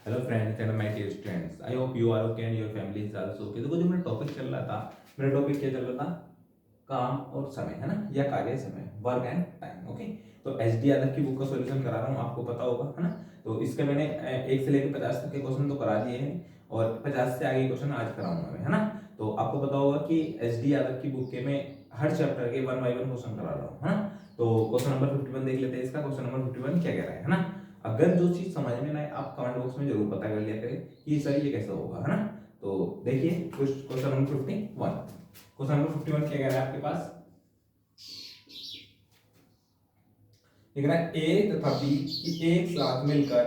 Hello friends and my dear students, I hope you are okay and your family is also okay. देखो, जो मेरा topic चल रहा था, मेरा टॉपिक क्या चल रहा था? काम और समय, है ना, या कार्य समय, वर्क एंड टाइम। ओके, तो एचडी यादव की बुक का सॉल्यूशन करा रहा हूँ, आपको पता होगा, है ना। तो इसके मैंने 1 से लेकर 50 तक के क्वेश्चन तो करा दिए हैं और 50 से आगे क्वेश्चन आज कराऊंगा मैं, है ना। तो आपको पता होगा कि एचडी यादव की बुक के मैं हर चैप्टर के 1 बाय 1 क्वेश्चन करा रहा हूँ, है ना। तो क्वेश्चन नंबर 51 देख लेते हैं। इसका क्वेश्चन नंबर 51 क्या कह रहा है ना। अगर जो चीज समझ में ना आए, आप कमेंट बॉक्स में जरूर पता कर लिया करें कि सर ये कैसे होगा, है ना। तो देखिए क्वेश्चन नंबर 51। क्वेश्चन नंबर 51 क्या कह रहा है आपके पास? लिख रहा है ए तथा बी की एक साथ मिलकर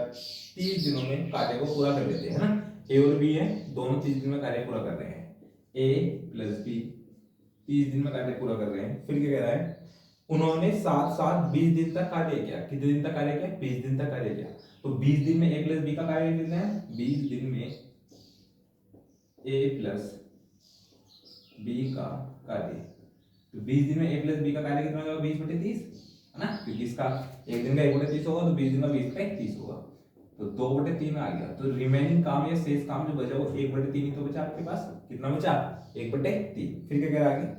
30 दिनों में कार्य को पूरा कर लेते हैं, है ना। ए और बी है, दोनों 30 दिन में कार्य पूरा कर रहे हैं। ए प्लस बी 30 दिन में कार्य पूरा कर रहे हैं। फिर क्या कह रहा है? उन्होंने साथ साथ 20 दिन तक कार्य किया। कितने दिन तक कार्य किया? 20 दिन तक कार्य किया। तो 20 दिन में ए प्लस बी का कार्य कितना है? 20 दिन में ए प्लस बी का कार्य। तो 20 दिन में ए प्लस बी का कार्य कितना होगा? 20/30, है ना, क्योंकि इसका एक दिन का 1/30 होगा, तो 20 दिन का 20/30 होगा, तो 2/3 आ गया। तो रिमेनिंग काम या शेष काम जो बचा वो 1/3 ही तो बचा आपके पास। कितना बचा? 1/3। फिर क्या कह रहा है आगे?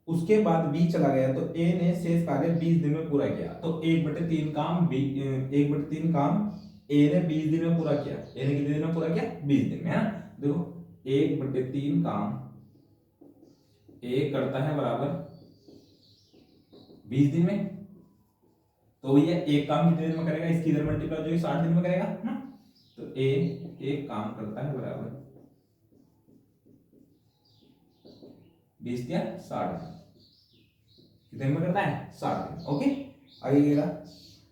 उसके बाद बी चला गया, तो ए ने शेष कार्य 20 दिन में पूरा किया। तो 1/3 काम बी, 1/3 काम ए ने 20 दिन में पूरा किया। ए ने कितने दिन में पूरा किया? 20 दिन में, है ना। देखो 1/3 काम ए करता है बराबर 20 दिन में। तो ये एक काम कितने दिन में करेगा? इसकी इधर मल्टीप्लाई जो 60 दिन में करेगा, है ना। तो ए एक काम करता है बराबर 20 या 60 कितने दिन में करता है? 60 दिन। ओके, आगे कह रहा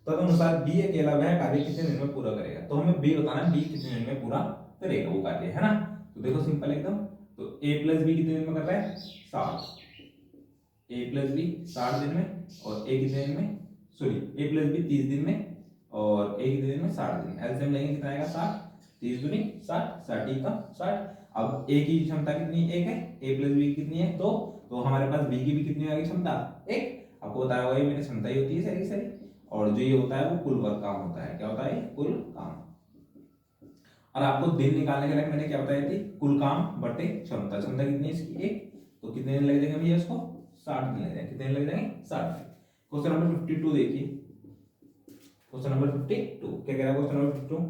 तदनुसार बी अकेला वह कार्य कितने दिन में पूरा करेगा। तो हमें बी बताना है, बी कितने दिन में पूरा करेगा वो कार्य, है ना। तो देखो सिंपल एकदम। तो ए प्लस बी कितने दिन में कर रहा है? 60। ए प्लस बी 60 दिन में, और ए कितने दिन में? सॉरी, ए प्लस बी 30 दिन में, और ए कितने दिन में? 60 दिन। एलसीएम लेंगे कितना आएगा? 60। 30 दूनी 60, 60 का 60। अब ए की क्षमता कितनी? 1 है। ए प्लस बी कितनी है? 2। तो हमारे पास बी की भी कितनी आएगी क्षमता? 1। आपको बताया हुआ है मेरी क्षमता ही होती है सारी की सारी। और जो ये होता है वो कुल वर्क काम होता है। क्या होता है? कुल काम। और आपको दिन निकालने के लिए मैंने क्या बताई थी? कुल काम बटे क्षमता। क्षमता कितनी है इसकी? 1। तो कितने दिन लग जाएंगे भैया इसको? 60 दिन लग जाएंगे। कितने दिन लग जाएंगे? 60 दिन। क्वेश्चन नंबर 52 देखिए। क्वेश्चन नंबर 52 क्या कह रहा है? क्वेश्चन नंबर 52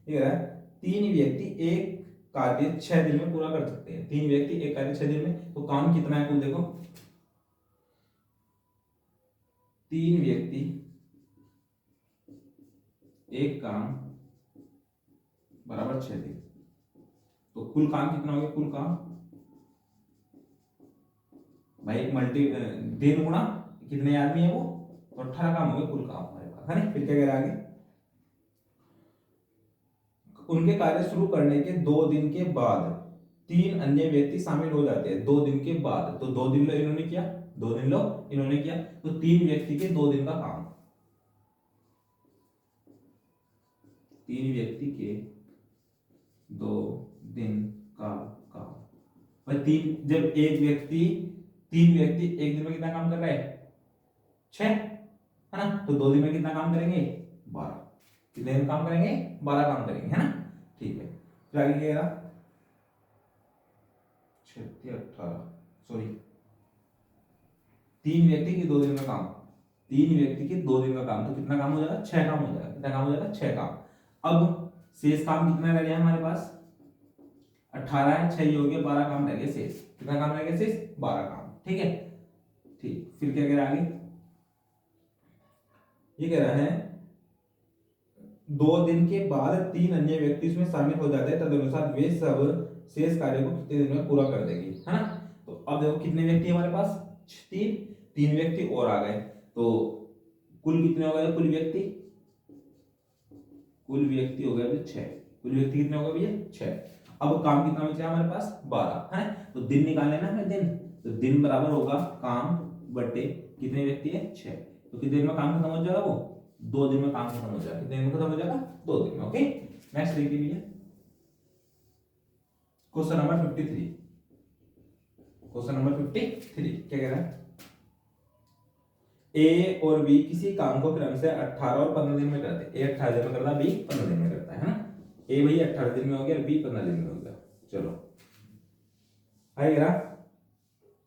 ये कह रहा है तीन व्यक्ति एक कार्य 6 दिन में पूरा कर सकते हैं। तीन व्यक्ति एक कार्य 6 दिन में, तो काम कितना है कुल? देखो, तीन व्यक्ति एक काम बराबर 6 दिन। तो कुल काम कितना हो गया? कुल काम भाई मल्टी दिन गुणा कितने आदमी है वो, तो 18 काम हो गए कुल काम हमारे पास, है ना। फिर क्या कह रहा है आगे? उनके कार्य शुरू करने के 2 दिन के बाद 3 अन्य व्यक्ति शामिल हो जाते हैं। 2 दिन के बाद, तो 2 दिन लो इन्होंने किया, 2 दिन लो इन्होंने किया, तो 3 व्यक्ति के 2 दिन का काम। 3 व्यक्ति के 2 दिन का काम। भाई तीन, जब एक व्यक्ति 3 व्यक्ति एक दिन में कितना काम कर रहा है? 6, है ना। तो 2 दिन में कितना काम करेंगे? 12। कितने दिन काम करेंगे? 12 काम करेंगे, है ना। ठीक है, फिर आगे क्या कह 18 सॉरी, 3 व्यक्ति के 2 दिन का काम। 3 व्यक्ति के 2 दिन का काम, तो कितना काम हो जाएगा? 6 काम हो जाएगा। कितना काम हो जाएगा? 6 काम। अब शेष काम कितना रह गया हमारे पास? 18 है, 6 ये हो गया, 12 काम रह गया शेष। कितना काम रह गया शेष? 12 काम। ठीक है, ठीक। फिर क्या कह रहा है आगे? ये कह रहा है 2 दिन के बाद 3 अन्य व्यक्ति इसमें शामिल हो जाते हैं, तदनुसार वे सब शेष कार्य को कितने दिन में पूरा कर देंगे, है ना। तो अब देखो कितने व्यक्ति हमारे पास? 3। 3 व्यक्ति और आ गए, तो कुल कितने हो गए? कुल व्यक्ति हो गए अभी 6। कुल व्यक्ति कितने हो गए भैया? 6। अब काम कितना बचा हमारे पास? 12, है। तो दिन निकालने ना हमें दिन, तो दिन बराबर होगा काम बटे कितने व्यक्ति है? 6। तो कितने दिन में काम खत्म हो जाएगा वो? 2 दिन में काम खत्म हो जाएगा। कितने दिन में खत्म हो जाएगा? 2 दिन में। ओके, नेक्स्ट देखिए भैया, क्वेश्चन नंबर 53। क्वेश्चन नंबर 53 क्या कह रहा है? ए और बी किसी काम को क्रम से 18 और 15 दिन में करते हैं। ए 18 दिन में करता है, बी 15 दिन में करता है ना। ए भाई 18 दिन में हो गया, बी 15 दिन में हो गया। चलो आएगा,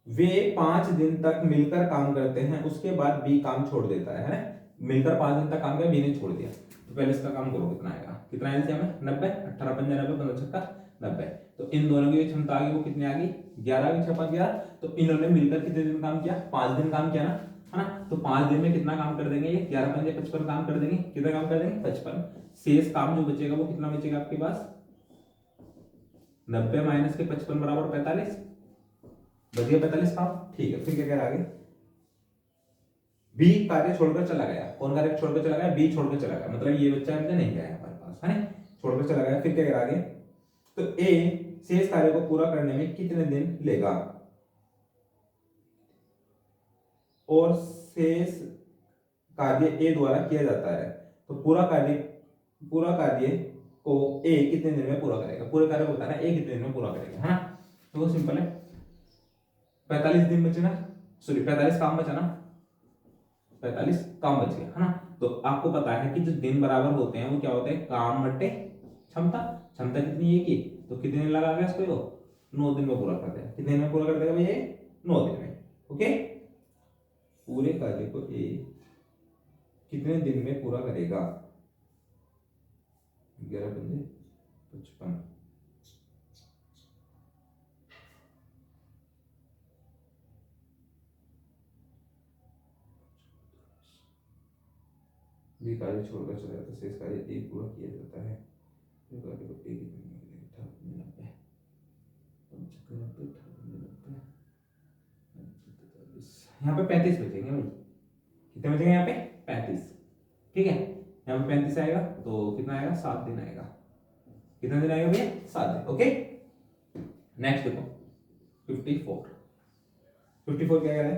वे 5 दिन तक मिलकर काम करते हैं, उसके बाद बी काम छोड़ देता है ना। मिलकर 5 दिन तक काम किया, बी ने छोड़ दिया, तो पहले इसका काम करो, कितना आएगा, कितना एलसीएम है 90, 18 पंजा 90, 15 छक्का 90। तो इन दोनों की क्षमता आ गई, वो कितनी आ गई 11 की 6 5 11। तो इन्होंने मिलकर कितने दिन काम किया, 5 दिन काम किया ना, है ना। तो 5 दिन में कितना काम कर देंगे ये, 11 पंजे 55 काम कर देंगे। कितना काम कर देंगे 55। शेष काम जो बचेगा वो कितना बचेगा आपके पास, 90 माइनस के 55 बराबर 45, बच गया 45 काम। ठीक है, फिर क्या कह रहा आगे, बी कार्य छोड़कर चला गया। कौन कार्य छोड़कर चला गया, बी छोड़कर चला गया, मतलब ये बच्चा हमने नहीं गया हमारे पास, है ना, छोड़कर चला गया। फिर क्या कह रहा आगे, तो ए शेष कार्य को पूरा करने में कितने दिन लेगा, और शेष कार्य ए द्वारा किया जाता है, तो पूरा कार्य को ए कितने दिन में पूरा करेगा। पूरे कार्य को बताना ए कितने दिन में पूरा करेगा, है ना। तो वो सिंपल है, 45 दिन बचे ना, सॉरी 45 काम बचा ना, 45 काम बच गया, है ना। तो आपको पता है कि जो दिन बराबर होते हैं वो क्या होते हैं, काम बटे क्षमता। क्षमता कितनी है की, तो कितने दिन लगा इसको, 9 दिन में पूरा कर देगा। कितने दिन में पूरा कर देगा भैया, 9 दिन में। ओके, पूरे कार्य को ए कितने दिन में पूरा करेगा, 11 पंजे 55, बी कार्य छोड़कर चला जाता है, शेष कार्य ए पूरा किया जाता है। फिर कार्य को ए कितने दिन में करेगा, 90 यहाँ पे 35 बचेंगे भाई, कितने बचेंगे यहाँ पे 35। ठीक है, यहाँ पे 35 आएगा तो कितना आएगा, 7 दिन आएगा। कितना दिन आएगा भैया, 7 दिन। ओके, नेक्स्ट देखो 54 क्या कह रहा है,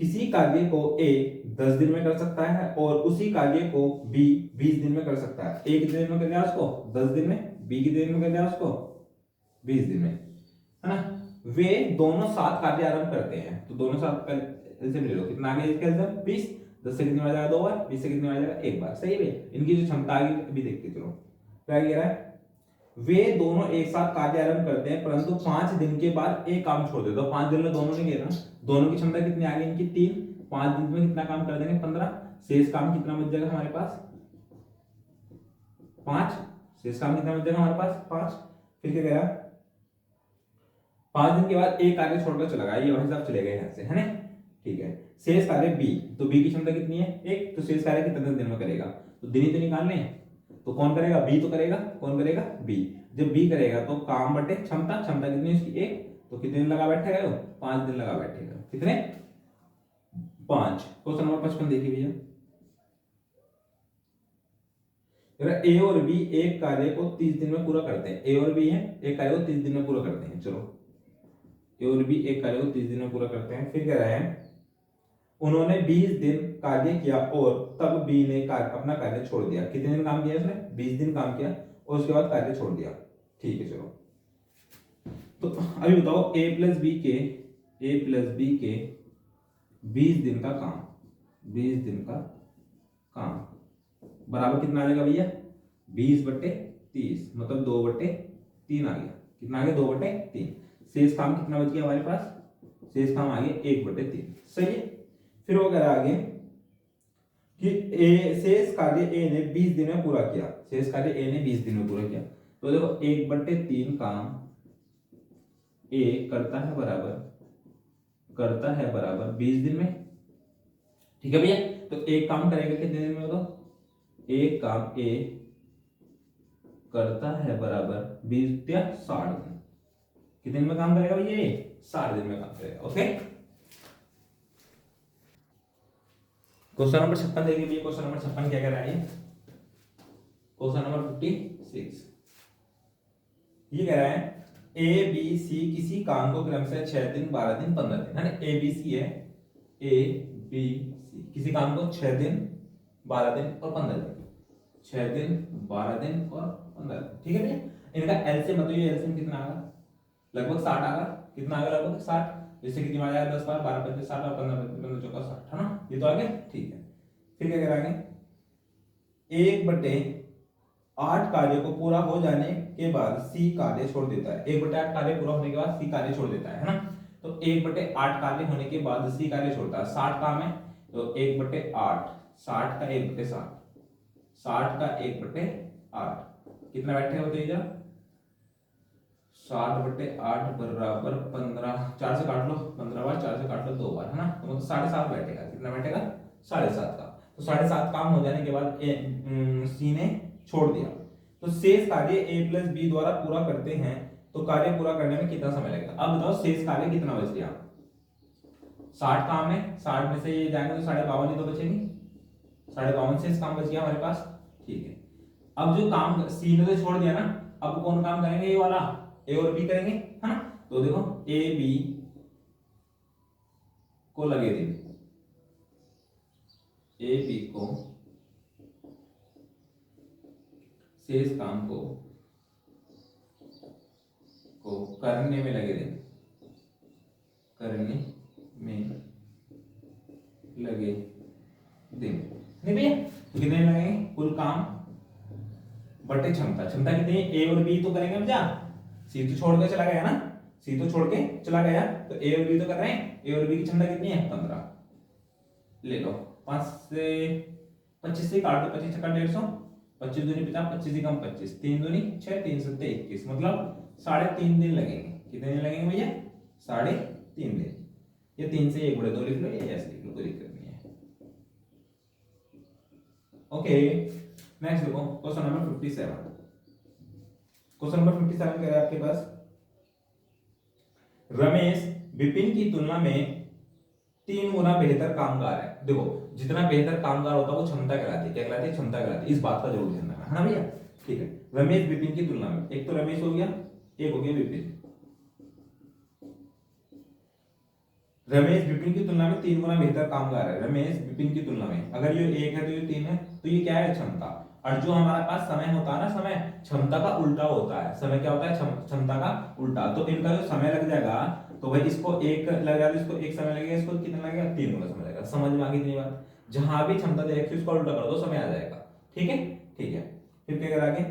किसी कार्य को ए 10 दिन में कर सकता है और उसी कार्य को बी 20 दिन में कर सकता है। ए कितने दिन में कर दिया उसको, 10 दिन में, बी कितने दिन में कर दिया उसको, 20 दिन में, है ना। वे दोनों साथ कार्य आरंभ करते हैं, तो दोनों साथ एलसीएम ले लो, कितना आ गया इसका एलसीएम 20, 10 से कितने आ जाएगा 2 बार, 20 से कितने आ जाएगा 1 बार। सही है भैया, इनकी जो क्षमता आ गई अभी देखते चलो। क्या कह रहा है, वे दोनों एक साथ कार्य आरंभ करते हैं परंतु 5 दिन के बाद एक काम छोड़ देते हैं। 5 दिन में दोनों ने किया ना, दोनों की क्षमता कितनी आ गई इनकी 3, 5 दिन में कितना काम कर देंगे 15, शेष काम कितना बच जाएगा हमारे पास 5, शेष काम कितना बच जाएगा हमारे पास 5। फिर क्या कह रहा, 5 दिन के बाद एक कार्य छोड़कर चला गया, ये वही साहब चले गए यहाँ से, है ना। ठीक है, शेष कार्य बी, तो बी की क्षमता कितनी है 1, तो शेष कार्य कितने दिन में करेगा, तो दिन ही तो निकालने हैं, तो कौन करेगा, बी तो करेगा। कौन करेगा, बी। जब बी करेगा तो काम बटे क्षमता, क्षमता कितनी है उसकी 1, तो कितने दिन लगा बैठेगा वो, 5 दिन लगा बैठेगा। कितने, 5। क्वेश्चन नंबर 55 देखिए भैया, ए और बी एक कार्य को 30 दिन में पूरा करते हैं। ए और बी है, एक कार्य को 30 दिन में पूरा करते हैं। चलो, ए और बी एक कार्य को 30 दिन में पूरा करते हैं। फिर कह रहे हैं उन्होंने 20 दिन कार्य किया और तब बी ने अपना कार्य छोड़ दिया। कितने दिन काम किया उसने, 20 दिन काम किया और उसके बाद कार्य छोड़ दिया। ठीक है, चलो तो अभी बताओ ए प्लस बी के 20 दिन का काम, 20 दिन का काम बराबर कितना आ जाएगा भैया, 20/30, मतलब 2/3 आ गया। कितना आ गया, 2/3। शेष काम कितना बच गया हमारे पास, शेष काम आ गया 1/3। सही है। फिर वो कह रहा आगे कि शेष कार्य ए ने 20 दिन में पूरा किया, शेष कार्य ए ने 20 दिन में पूरा किया। तो देखो 1/3 काम ए करता है बराबर 20 दिन में। ठीक है भैया, तो एक काम करेगा कितने दिन में, बताओ, एक काम ए करता है बराबर 20 या 60 दिन। कितने दिन में काम करेगा भैया, ये 60 दिन में काम करेगा। ओके, क्वेश्चन नंबर 56 देखिए भैया, क्वेश्चन नंबर 56 क्या कह रहा है, क्वेश्चन नंबर 56 ये कह रहा है ए बी सी किसी काम को क्रम से 6 दिन 12 दिन 15 दिन, है ना। ए बी सी है, ए बी सी किसी काम को 6 दिन 12 दिन और 15 दिन, 6 दिन 12 दिन और 15 दिन। ठीक है भैया, इनका एलसीएम मतलब ये एलसीएम कितना आएगा, लगभग 60 आएगा। कितना आएगा, लगभग 60। जैसे कितनी आ जाएगा 10 12 12 25 60 और 15 15 चौका 60 है ना, ये तो आ गया। ठीक है, फिर क्या करें आगे, 1/8 कार्य को पूरा हो जाने के बाद सी कार्य छोड़ देता है। 1/8 कार्य पूरा होने के बाद सी कार्य छोड़ देता है ना। तो 1/8 कार्य होने के बाद सी कार्य छोड़ता है। 60 काम है तो 1/8, 60 का 1/7, 60 का 1/8 कितना बैठेगा बताइए जरा। 60/8 बराबर 15, 4 से काट लो, 15 बार 4 से काट लो 2 बार है ना, तो मतलब 7.5 बैठेगा। कितना बैठेगा 7.5 का। तो 7.5 काम हो जाने के बाद सी ने छोड़ दिया। तो शेष कार्य ए प्लस बी द्वारा पूरा करते हैं तो कार्य पूरा करने में कितना समय लगेगा। अब बताओ शेष कार्य कितना बच गया। 60 काम है, 60 में से ये जाएंगे तो 52.5 ही तो बचेंगे, 52.5 शेष काम बच गया हमारे पास। ठीक है, अब जो काम सी ने तो छोड़ दिया ना, अब कौन काम करेंगे, ये वाला ए और बी करेंगे है ना। तो देखो ए बी को लगे थे, ए बी को शेष काम को करने में लगे थे, करने में लगे दिन नहीं भैया। तो कितने लगेंगे, कुल काम बटे क्षमता। क्षमता कितनी है, ए और बी तो करेंगे हम, जा सी तो छोड़ के चला गया ना, सी तो छोड़ के चला गया, तो ए और बी तो कर रहे हैं। ए और बी की क्षमता कितनी है 15, ले लो 5 से 25 से काट दो, 25 छक्का 150, 25 दूनी 50, 25 ही कम 25, 3 दूनी 6, 3 7 21, मतलब 3.5 दिन लगेंगे। कितने दिन लगेंगे भैया, 3.5 दिन। ये 3 से 1/2 लिख लो, ये ऐसे लिख लो, कोई दिक्कत नहीं है। ओके, नेक्स्ट देखो क्वेश्चन नंबर 57। क्वेश्चन नंबर 57 कह रहा है आपके पास, रमेश विपिन की तुलना में 3 गुना बेहतर कामगार है। देखो जितना बेहतर कामगार होता है वो क्षमता कहलाती है। क्या कहलाती है, क्षमता कहलाती है। इस बात का जरूर ध्यान रखना है ना भैया। ठीक है, रमेश विपिन की तुलना में, एक तो रमेश हो गया, एक हो गया विपिन। रमेश विपिन की तुलना में 3 गुना बेहतर कामगार है। रमेश विपिन की तुलना में, अगर ये 1 है तो ये 3 है, तो ये क्या है, क्षमता। और जो हमारे पास समय होता है ना, समय क्षमता का उल्टा होता है। समय क्या होता है, क्षमता का उल्टा। तो इनका जो समय लग जाएगा, तो भाई इसको 1 लग जाएगा, इसको 1 समय लगेगा, इसको कितना लगेगा 3 गुना समय लगेगा। समझ में आ गई इतनी बात। जहां भी क्षमता दे रखी है उसका उल्टा कर दो, समय आ जाएगा। ठीक है, ठीक है। फिर क्या करें आगे,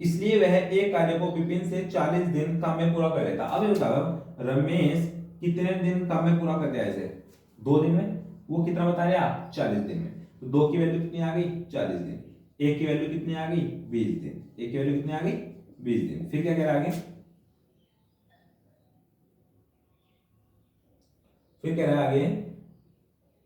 इसलिए वह एक कार्य को विपिन से 40 दिन काम में पूरा कर लेता। अब ये बताओ रमेश कितने दिन काम में पूरा कर दिया, ऐसे 2 दिन में, वो कितना बता रहा 40 दिन में। तो 2 की वैल्यू कितनी आ गई 40 दिन, 1 की वैल्यू कितनी आ गई 20 दिन, 1 की वैल्यू कितनी आ गई 20 दिन। फिर क्या कह रहा है आगे, फिर कह रहा है आगे,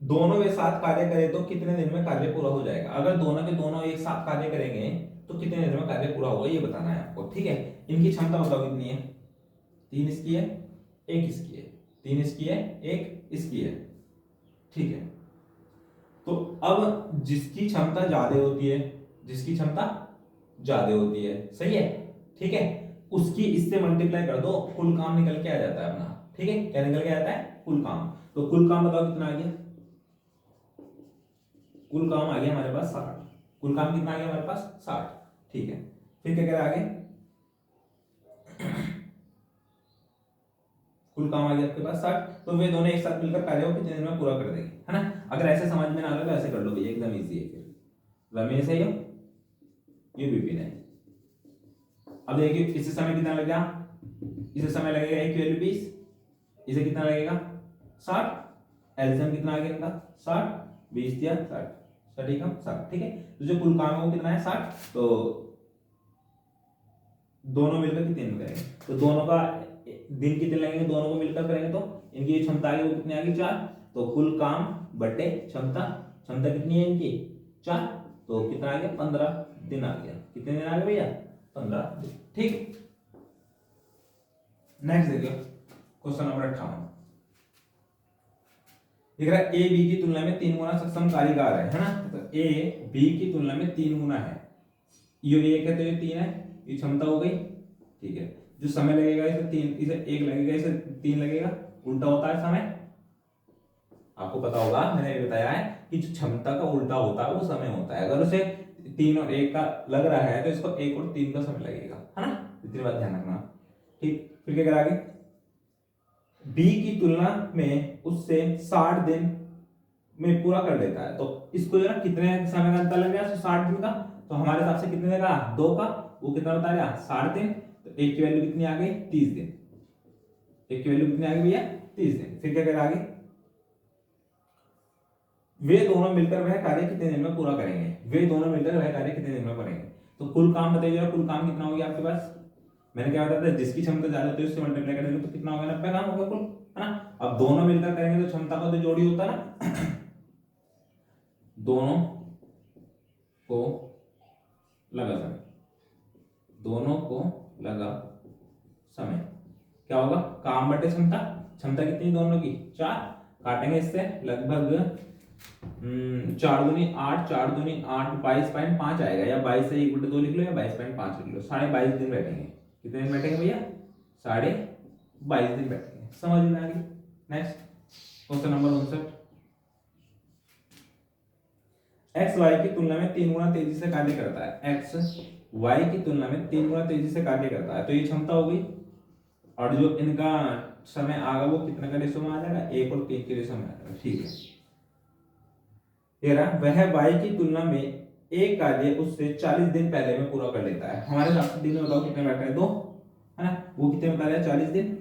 दोनों वे साथ कार्य करें तो कितने दिन में कार्य पूरा हो जाएगा। अगर दोनों के दोनों एक साथ कार्य करेंगे तो कितने दिन में कार्य पूरा होगा, ये बताना है आपको। ठीक है, इनकी क्षमता बताओ कितनी है, 3 इसकी है, 1 इसकी है, 3 इसकी है, 1 इसकी है। ठीक है, तो अब जिसकी क्षमता ज्यादा होती है, जिसकी क्षमता ज्यादा होती है, सही है, ठीक है, उसकी इससे मल्टीप्लाई कर दो, कुल काम निकल के आ जाता है अपना। ठीक है, क्या निकल के आता है, कुल काम। तो कुल काम बताओ कितना आ गया, कुल काम आ गया हमारे पास 60। कुल काम कितना आ गया हमारे पास 60। ठीक है, फिर क्या कह रहा है आगे, कुल काम आ गया आपके पास 60। तो वे दोनों एक साथ मिलकर कार्य को कितने दिन में पूरा कर देंगे, है ना। अगर ऐसे समझ में ना आ रहा तो ऐसे कर लो भैया, एकदम इजी है। फिर रमेश है ये विपिन है। अब देखिए इससे समय कितना लगेगा, इसे समय लगेगा 1 की वैल्यू 20, इसे कितना लगेगा 60, एलसीएम कितना आ गया इनका 60, 20 दिया 60, 60 कम 60। ठीक है, तो जो कुल काम है वो कितना है 60। तो दोनों मिलकर कितने दिन करेंगे, तो दोनों का दिन कितने लगेंगे, दोनों को मिलकर करेंगे तो इनकी क्षमता आ गई वो कितनी आ गई 4। तो कुल काम बटे क्षमता, क्षमता कितनी है इनकी 4, तो कितना आ गया 15 दिन आ गया। कितने दिन आ गए भैया 15 दिन। ठीक, नेक्स्ट देखिए क्वेश्चन नंबर 58। देख रहा है ए बी की तुलना में 3 गुना सक्षम कारीगर है ना। तो ए बी की तुलना में 3 गुना है, ये 1 है तो ये 3 है, ये क्षमता हो गई। ठीक है, जो समय लगेगा इसे 3, इसे 1 लगेगा, इसे 3 लगेगा, उल्टा होता है समय। आपको पता होगा, मैंने ये बताया है कि जो क्षमता का उल्टा होता है वो समय होता है। अगर उसे 3 और 1 का लग रहा है तो इसको 1 और 3 का समय लगेगा, है ना। इतनी बात ध्यान रखना। ठीक, फिर क्या करा आगे, बी की तुलना में उससे 60 दिन में पूरा कर लेता है, तो इसको जो है कितने समय का अंतर लग गया, 60 दिन का, तो हमारे हिसाब से कितने का, 2 का, वो कितना बता रहा, 60 दिन, तो एक की वैल्यू कितनी आ गई, 30 दिन। एक की वैल्यू कितनी आ गई भैया, 30 दिन। फिर क्या करें आगे, वे दोनों मिलकर वह कार्य कितने दिन में पूरा करेंगे, वे दोनों मिलकर वह कार्य कितने दिन में करेंगे। तो कुल काम बताइए, कुल काम कितना हो गया आपके पास, मैंने क्या बताया था, जिसकी क्षमता ज्यादा होती है उससे मल्टीप्लाई करेंगे तो कितना होगा, 90 काम होगा कुल, है ना। अब दोनों मिलकर करेंगे तो क्षमता का तो जोड़ी होता है ना दोनों को लगा समय, दोनों को लगा समय, क्या होगा, काम बटे क्षमता, क्षमता कितनी दोनों की, 4, काटेंगे इससे लगभग 4 दूनी 8, 4 दूनी 8, 22.5 आएगा, या 22 से 1/2 लिख लो या 22.5 लिख लो। 22.5 दिन बैठेंगे, कितने दिन बैठेंगे भैया, 22.5 दिन बैठेंगे। समझ में आ गई। Next question number 59, X Y की तुलना में 3 गुना तेजी से कार्य करता है, एक्स वाई की तुलना में 3 गुना तेजी से कार्य करता है, तो ये क्षमता हो गई, और जो इनका समय आएगा वो कितने का रेशो में आ जाएगा, 1 और 3 के रेशो में आ जाएगा। ठीक है, वह वाई की तुलना में एक कार्य उससे 40 दिन पहले में पूरा कर लेता है। हमारे हिसाब से दिन में बताओ कितने बैठ रहे हैं, 2, है ना, वो कितने बता रहे हैं, 40 दिन।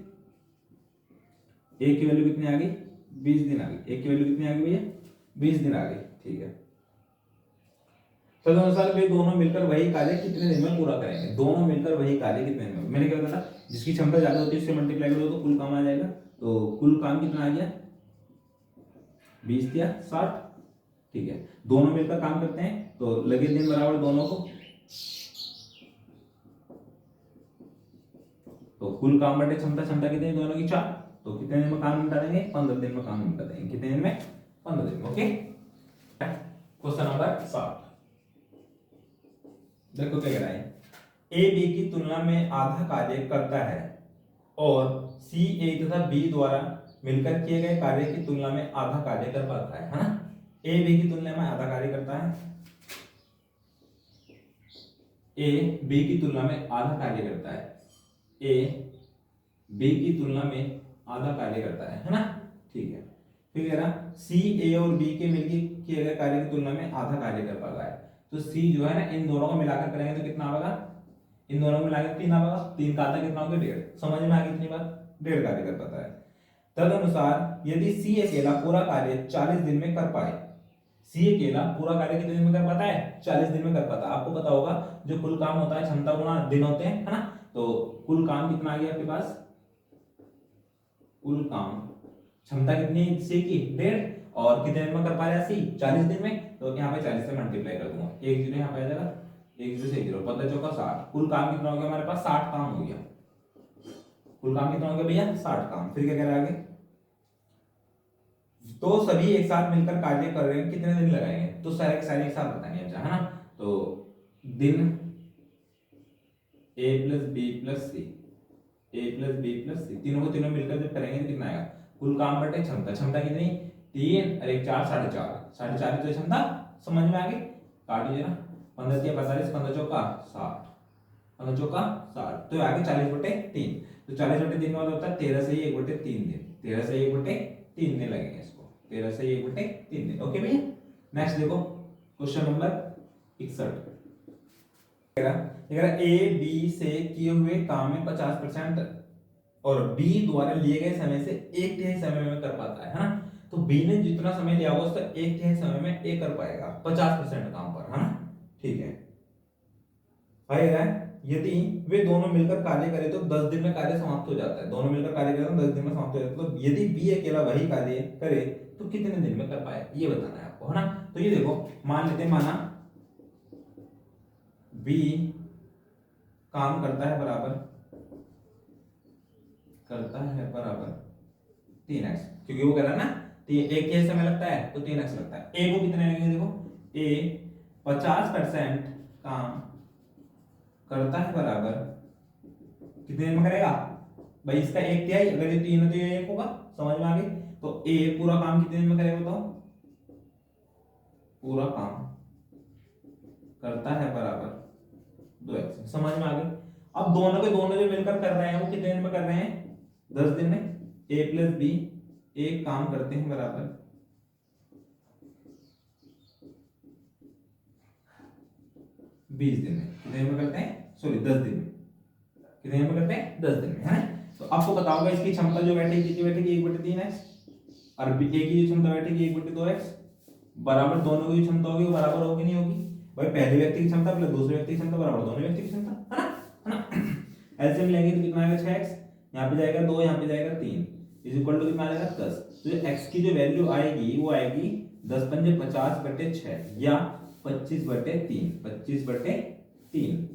एक की वैल्यू कितनी आ गई, 20 दिन आ गई, एक की वैल्यू कितनी आ गई भैया, 20 दिन आ गई। ठीक है, तदनुसार वे दोनों मिलकर वही कार्य कितने दिन में पूरा करेंगे, दोनों मिलकर वही कार्य कितने दिन में, मैंने क्या बताया था, जिसकी क्षमता ज्यादा होती है उससे मल्टीप्लाई करो तो कुल काम आ जाएगा, तो कुल काम कितना आ गया, 20 या 60। ठीक है, दोनों मिलकर काम करते हैं तो लगे दिन बराबर दोनों को, तो कुल काम बटे क्षमता, क्षमता कितनी दोनों की, 4, तो कितने दिन में काम निपटा देंगे, 15 दिन में काम निपटा देंगे, कितने दिन में, 15 दिन में। ओके, क्वेश्चन नंबर 7 देखो क्या कह रहा है, ए बी की तुलना में आधा कार्य करता है और सी ए तथा बी द्वारा मिलकर किए गए कार्य की तुलना में आधा कार्य कर पाता है ना। ए बी की तुलना में आधा कार्य करता है, ए बी की तुलना में आधा कार्य करता है, ए बी की तुलना में आधा कार्य करता है ना। ठीक है, फिर कह रहा सी ए और बी के मिलकर किए गए कार्य की तुलना में आधा कार्य कर पाता है, तो सी जो है ना इन दोनों को मिलाकर करेंगे तो कितना आएगा, इन दोनों को मिलाकर 3 आएगा, 3 का आधा कितना होगा, 1.5। समझ में आ गई कितनी बात, 1.5 कार्य कर पाता है। तदनुसार यदि सी अकेला पूरा कार्य 40 दिन में कर पाए, सी अकेला पूरा कार्य कितने दिन में कर पाता है, 40 दिन में कर पाता है। आपको पता होगा जो कुल काम होता है क्षमता गुना दिन होते हैं, है ना, तो कुल काम कितना आ गया आपके पास, कुल काम क्षमता कितनी सी की, 1.5, और कितने दिन में कर पाया सी, 40 दिन में, तो यहाँ पे 40 से मल्टीप्लाई कर दूंगा, एक जीरो यहाँ पे आ जाएगा, एक जीरो से 0, 15 चौका 60, कुल काम कितना हो गया हमारे पास, 60 काम हो गया। कुल काम कितना हो गया भैया, 60 काम। फिर क्या कह रहा है आगे, तो सभी एक साथ मिलकर कार्य कर रहे हैं, कितने दिन लगाएंगे, तो सारे सारे एक साथ बताएंगे, अच्छा है ना, तो दिन ए प्लस बी प्लस सी, ए प्लस बी प्लस सी, तीनों को तीनों मिलकर जब करेंगे तो कितना आएगा, कुल काम बटे क्षमता, क्षमता कितनी, 3 और 1 4, 4.5, 4.5 तो क्षमता। समझ में आ गई, काट दीजिए ना, 15 या 45, 15 चौका 60, 15 चौका 60, तो आगे 40/3, तो 40/3 का मतलब होता है 13 से 1/3 दिन, 13 से 1/3 दिन लगेंगे इसको, 13 से 1/3 दिन। ओके भैया, नेक्स्ट देखो क्वेश्चन नंबर 61, अगर ए बी से किए हुए काम में 50% और बी द्वारा लिए गए समय से 1/3 समय में कर पाता है ना, तो बी ने जितना समय लिया होगा उसका 1/3 समय में ए कर पाएगा 50% काम पर, है ना। ठीक है, आएगा यदि वे दोनों मिलकर कार्य करें तो 10 दिन में कार्य समाप्त हो जाता है, दोनों मिलकर कार्य करें तो 10 दिन में समाप्त हो जाता है, तो यदि बी अकेला वही कार्य करे तो कितने दिन में कर पाए, ये बताना है आपको, है ना। तो ये देखो, मान लेते हैं, माना बी काम करता है बराबर 3x, क्योंकि वो कह रहा है ना, तो ये एक के समय लगता है तो 3x लगता है। ए को कितने लगेंगे, देखो ए 50% काम करता है बराबर कितने दिन में करेगा भाई, इसका 1/3, अगर ये 3 है तो ये 1 होगा। समझ में आ गई, तो ए पूरा काम कितने दिन में करेगा बताओ, पूरा काम करता है बराबर 2x। समझ में आ गई। अब दोनों के दोनों जो मिलकर कर रहे हैं वो कितने दिन में कर रहे हैं, 10 दिन में, ए प्लस बी एक काम करते हैं बराबर 20 दिन में। कितने दिन में करते हैं, सॉरी 10 दिन में। कितने दिन में करते हैं, 10 दिन में, है ना। तो आपको पता होगा इसकी क्षमता जो बैठेगी कितनी बैठेगी, 1/3x, और ए की जो क्षमता बैठेगी 1/2x, बराबर दोनों की क्षमता होगी वो बराबर होगी नहीं होगी भाई, पहले व्यक्ति की क्षमता प्लस दूसरे व्यक्ति की क्षमता बराबर दोनों व्यक्ति की क्षमता, है ना। एलसीएम लेंगे तो कितना आएगा 6x, यहाँ पे जाएगा 2, यहाँ पे जाएगा 3, इज इक्वल टू कितना आ जाएगा 10। तो जो x की जो वैल्यू आएगी वो आएगी 10 पंजे 50/6 या 25/3, 25/3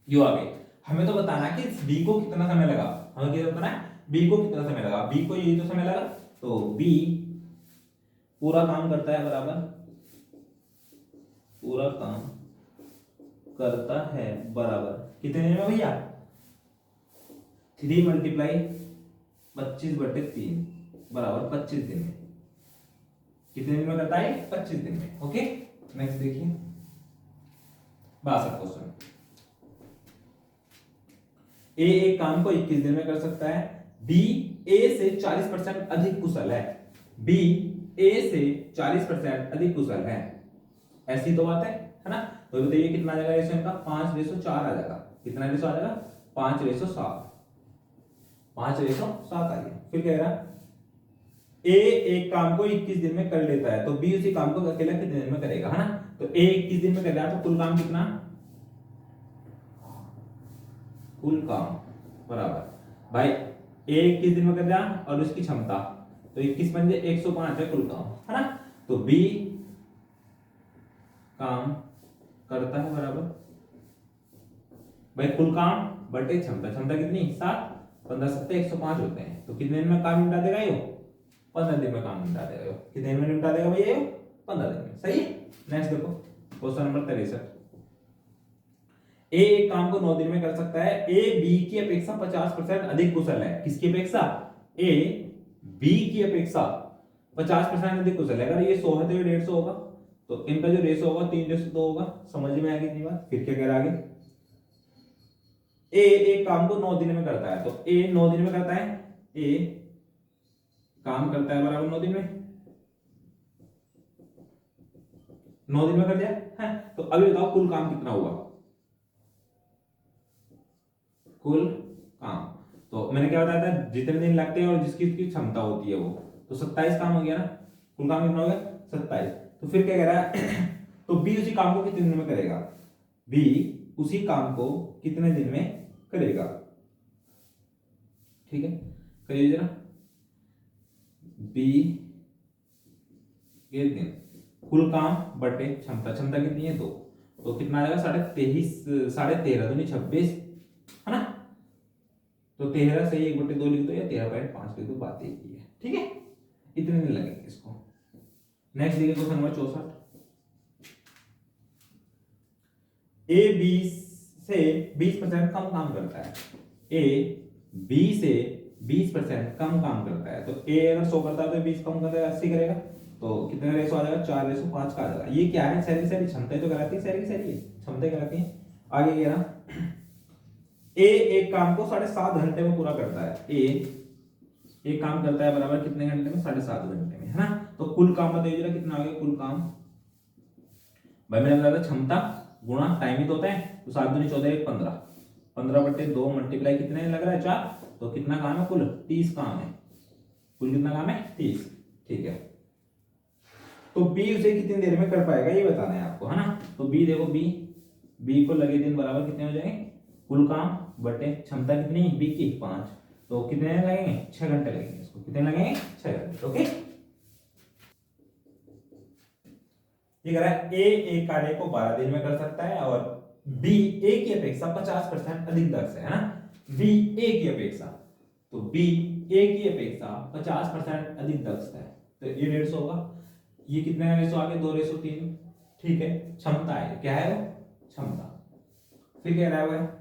जो आ गई। हमें तो बताना है कि b को कितना समय लगा, हमें क्या बताना है, b को कितना समय लगा। b को यही तो समय लगा, तो b पूरा काम करता है बराबर, पूरा काम करता है बराबर कितने दिन में भैया, 3 मल्टीप्लाई 25/3 बराबर 25 दिन में। कितने दिन में करता है, 25 दिन में। ओके, नेक्स्ट देखिए 62 क्वेश्चन। ए एक काम को 21 दिन में कर सकता है, बी ए से 40% अधिक कुशल है, बी ए से 40% अधिक कुशल है, ऐसी तो बात है ना। तो बताइए कितना आ जाएगा रेशो इनका, 5:4 आ जाएगा। कितना रेशो आ जाएगा, 5:7, 5:7 आ गया। फिर कह रहा ए एक काम को 21 दिन में कर लेता है, तो बी उसी काम को अकेला कितने दिन में करेगा, है ना। तो ए 21 दिन में कर रहा है, तो कुल काम कितना, कुल काम बराबर भाई ए 21 दिन में कर रहा और उसकी क्षमता, तो 21 पंजे 105 है कुल काम, है ना। तो बी काम करता है बराबर भाई कुल काम बटे क्षमता, क्षमता कितनी 7, 15 7 105 होते हैं। तो कितने दिन में काम निपटा देगा ये, 15 दिन में काम निपटा देगा। कितने दिन में निपटा देगा भैया, 15 दिन में। सही है। नेक्स्ट देखो क्वेश्चन नंबर 63। ए एक काम को 9 दिन में कर सकता है, ए बी की अपेक्षा 50% अधिक कुशल है। किसकी अपेक्षा, ए बी की अपेक्षा 50% अधिक कुशल है। अगर ये 100 है तो ये 150 होगा, तो इनका जो रेशो होगा 3:2 होगा। समझ में आ गई इतनी बात। फिर क्या कह रहा आगे, ए एक काम को 9 दिन में करता है, तो ए 9 दिन में करता है, ए काम करता है बराबर 9 दिन में, 9 दिन में कर दिया है। तो अभी बताओ कुल काम कितना हुआ, कुल काम। तो मैंने क्या बताया था, जितने दिन लगते हैं और जिसकी क्षमता होती है वो, तो 27 काम हो गया ना। कुल काम कितना हो गया, 27। तो फिर क्या कह रहा है तो बी उसी काम को कितने दिन में करेगा, बी उसी काम को कितने दिन में करेगा। ठीक है, करिए जरा, बी के दिन कुल काम बटे क्षमता, क्षमता कितनी है 2, तो कितना आ जाएगा 13.5 दूनी 26, है ना। तो 13 से 1/2 लिख दो या 13.5 लिख दो, बात एक ही है। ठीक है, इतने दिन लगेंगे इसको। नेक्स्ट देखिए क्वेश्चन नंबर 64। ए बी से 20% कम काम करता है, ए बी से 20% कम काम करता है। तो ए अगर 100 करता है तो 20 कम करेगा, 80 करेगा, तो कितने रेशो आ जाएगा, 4:5 का आ जाएगा। ये क्या है, सारी सारी क्षमता तो कराती है, सारी की सारी क्षमता कराती है। आगे ये ना, ए एक काम को 7.5 घंटे में पूरा करता है, ए एक काम करता है बराबर कितने घंटे में, 7.5 घंटे में, है ना। तो कुल काम बताइए जरा कितना आ गया कुल काम। भाई मैंने बताया क्षमता गुणा टाइम ही तो होता है, तो 7 दूनी 14 1 15, 15/2 मल्टीप्लाई कितने लग रहा है 4, तो कितना काम है कुल 30 काम है। कुल कितना काम है 30। ठीक है, तो बी उसे कितनी देर में कर पाएगा ये बताना है आपको, है ना। तो बी देखो, बी को लगे दिन बराबर कितने हो जाएंगे, कुल काम बटे क्षमता कितनी बी की 5, तो कितने लगेंगे 6 घंटे लगेंगे इसको। कितने लगेंगे 6 घंटे। ओके, ये कह रहा है ए एक कार्य को 12 दिन में कर सकता है और बी ए की अपेक्षा 50% अधिक दक्ष है ना। बी ए की अपेक्षा, तो बी ए की अपेक्षा 50% अधिक दक्ष है, तो ये 150 होगा। ये कितने रेशो आ गए 2:3। ठीक है, क्षमता है, क्या है वो क्षमता। फिर कह रहा है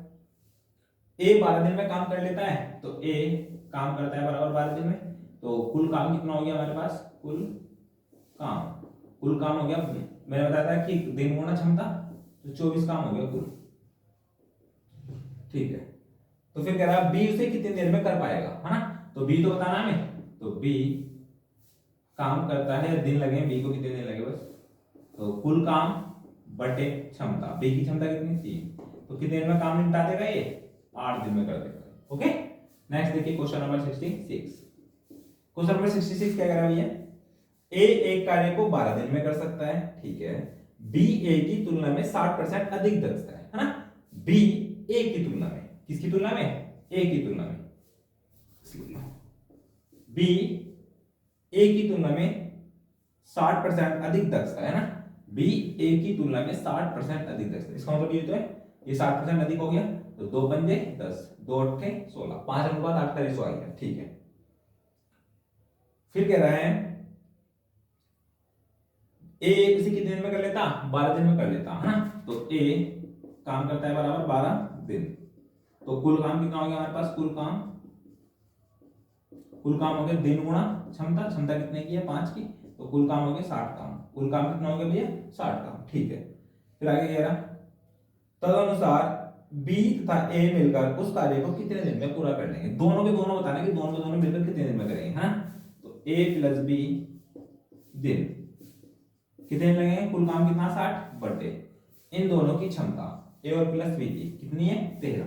ए 12 दिन में काम कर लेता है, तो ए काम करता है बराबर 12 दिन में, तो कुल काम कितना हो गया हमारे पास, कुल काम हो गया, मैंने बताया था कि दिन गुणा क्षमता, तो 24 काम हो गया कुल। ठीक है, तो फिर कह रहा है बी उसे कितनी देर में कर पाएगा, है ना। तो बी तो बताना हमें, तो बी काम करता है, दिन लगे बी को कितने दिन लगे बस, तो कुल काम बटे क्षमता, बी की क्षमता कितनी 3, तो कितने दिन में काम निपटा देगा ये 8 दिन में कर देगा। ओके नेक्स्ट देखिए क्वेश्चन नंबर 66। क्वेश्चन नंबर 66 क्या कह रहा है भैया, ए एक कार्य को 12 दिन में कर सकता है, ठीक है, बी ए की तुलना में 60% अधिक दक्ष है ना, बी ए की तुलना में, किसकी तुलना में, ए की तुलना में, बी ए की तुलना में 60% अधिक दक्ष है ना, बी ए की तुलना में 60% अधिक दक्ष, इसका मतलब ये तो है ये 60% अधिक हो गया, तो 2 पंजे 10, 2 अट्ठे 16, 5:8 का रेशो आ गया, ठीक है। फिर कह रहा है ए किसी कितने दिन में कर लेता, 12 दिन में कर लेता है ना, तो ए काम करता है बराबर 12 दिन, तो कुल काम कितना हो गया हमारे पास, कुल काम हो गया दिन गुणा क्षमता, क्षमता कितने की है 5 की, तो कुल काम हो गया 60 काम, कुल काम कितना हो गया भैया 60 काम, ठीक है। फिर आगे कह रहा तदनुसार बी तथा ए मिलकर उस कार्य को कितने दिन में पूरा कर लेंगे, दोनों के दोनों बताना कि दोनों के दोनों मिलकर कितने दिन में करेंगे, है ना, तो ए प्लस बी दिन कितने दिन लगेंगे, कुल काम कितना 60 बटे इन दोनों की क्षमता ए और प्लस बी की कितनी है 13,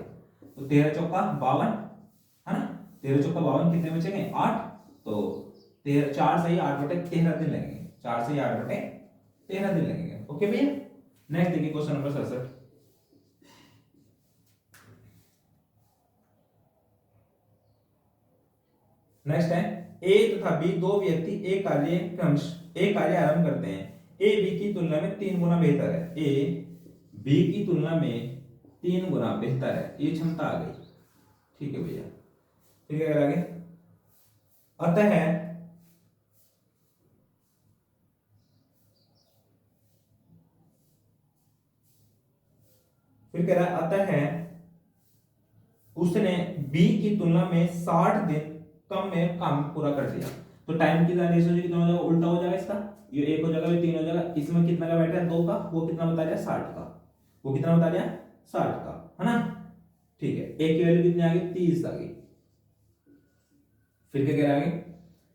तो 13 चौका 52 है ना, 13 चौका 52 कितने बचेंगे 8, तो 13 4 सही 8 बटे 13 दिन लगेंगे, 4 सही 8 बटे 13 दिन लगेंगे। ओके भैया नेक्स्ट देखिए क्वेश्चन नंबर 67। नेक्स्ट है ए तथा बी दो व्यक्ति एक कार्य आरंभ करते हैं, ए बी की तुलना में 3 गुना बेहतर है, ए बी की तुलना में 3 गुना बेहतर है, ये क्षमता आ गई, ठीक है भैया। ठीक है आगे अतः फिर कह रहा है अतः उसने बी की तुलना में 60 दिन कम में काम पूरा कर दिया, तो टाइम की रेशियो कितना हो जाएगा, उल्टा हो जाएगा इसका, ये 1 हो जाएगा ये 3 हो जाएगा, इसमें कितना का बैठा है 2 का, वो कितना बता दिया 60 का, वो कितना बता दिया 60 का, है ना, ठीक है। ए की वैल्यू कितनी आ गई 30 आ गई। फिर क्या कह रहा है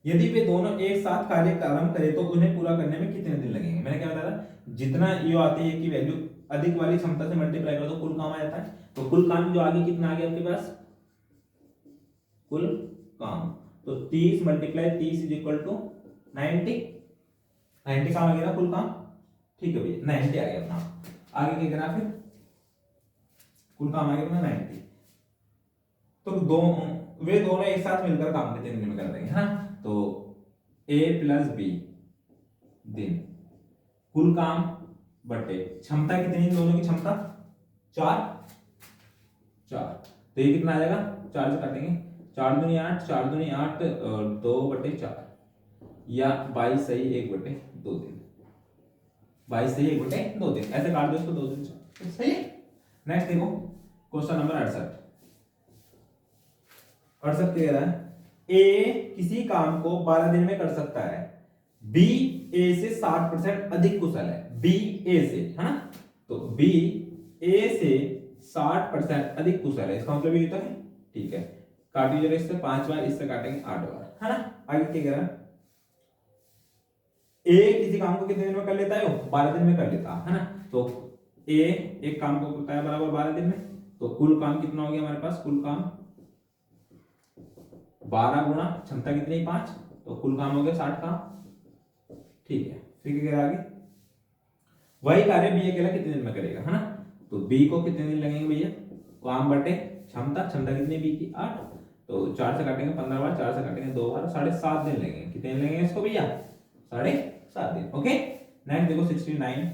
यदि वे दोनों एक साथ कार्य आरंभ करें तो उन्हें पूरा करने में कितने दिन लगेंगे, मैंने क्या बताया था, जितना ये आती है कि वैल्यू अधिक वाली क्षमता से मल्टीप्लाई करो तो कुल काम आ जाता है, तो कुल काम जो आगे कितना आ गया आपके पास, कुल काम तो 30 मल्टीप्लाई 30 इज इक्वल टू 90, 90 काम आ गया ना कुल काम, ठीक है भैया 90 आ गया अपना। आगे क्या करना फिर, कुल काम आ गया अपना 90, तो वे दोनों एक साथ मिलकर काम कितने दिन में कर देंगे, है ना, तो ए प्लस बी दिन कुल काम बटे क्षमता कितनी, दोनों की क्षमता 4, तो ये कितना आ जाएगा 4 से काटेंगे, 4 दूनी 8, 4 दूनी 8 और 2 बटे 4 या 22 सही 1 बटे 2 दिन, 22 सही 1 बटे 2 दिन, ऐसे काट दो इसको 2 दिन से, सही है। नेक्स्ट देखो क्वेश्चन नंबर 68 कह रहा है ए किसी काम को 12 दिन में कर सकता है, बी ए से 60% अधिक कुशल है, बी ए से, है ना, तो बी ए से 60% अधिक कुशल है, इसका मतलब ये तो है, ठीक है, काटिए जरा इससे 5 बार, इससे काटेंगे 8 बार, है ना। आगे क्या कह रहा है ए किसी काम को कितने दिन में कर लेता है, वो 12 दिन में कर लेता है ना, तो ए एक काम को करता है बराबर 12 दिन में, तो कुल काम कितना हो गया हमारे पास, कुल काम 12 गुणा क्षमता कितनी 5, तो कुल काम हो गया 60 का, ठीक है। फिर क्या आगे वही कार्य बी अकेला कितने दिन में करेगा, है ना, तो बी को कितने दिन लगेंगे भैया, काम बटे क्षमता, क्षमता कितनी बी की 8, तो 4 से काटेंगे 15 बार, 4 से काटेंगे 2 बार, 7.5 दिन लगेंगे, कितने दिन लगेंगे इसको भैया 7.5 दिन। ओके नेक्स्ट देखो 69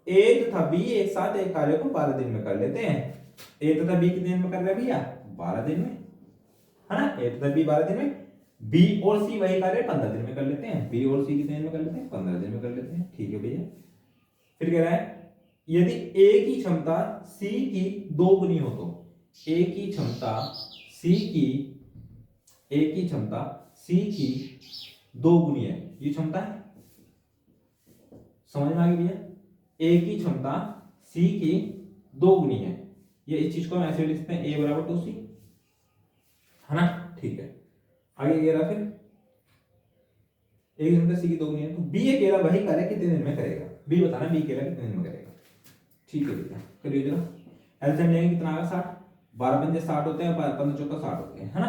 ए तथा बी एक साथ एक कार्य को 12 दिन में कर लेते हैं, ए तथा बी कितने दिन में कर रहे हैं भैया 12 दिन में, है ना, ए तथा बी 12 दिन में, बी और सी वही कार्य 15 दिन में कर लेते हैं, बी और सी कितने दिन में कर लेते हैं 15 दिन में कर लेते हैं, ठीक है भैया। फिर कह रहा है यदि ए की क्षमता सी की 2 गुनी हो तो ए की क्षमता सी की सी की 2 गुनी है, ये क्षमता है, समझ में आ गई भैया, ए की क्षमता सी की 2 गुनी है, ये इस चीज को हम ऐसे लिखते हैं a बराबर 2c, है ना। ठीक है, आगे ये रहा फिर एक घंटे सी की 2 है, तो बी अकेला वही कार्य कितने दिन में करेगा, बी बताना बी अकेला कितने दिन में करेगा। ठीक है भैया, करिए जरा। एलसीएम लेंगे कितना आएगा 60, 12 पंजे 60 होते हैं, 15 चौका 60 होते हैं, है ना।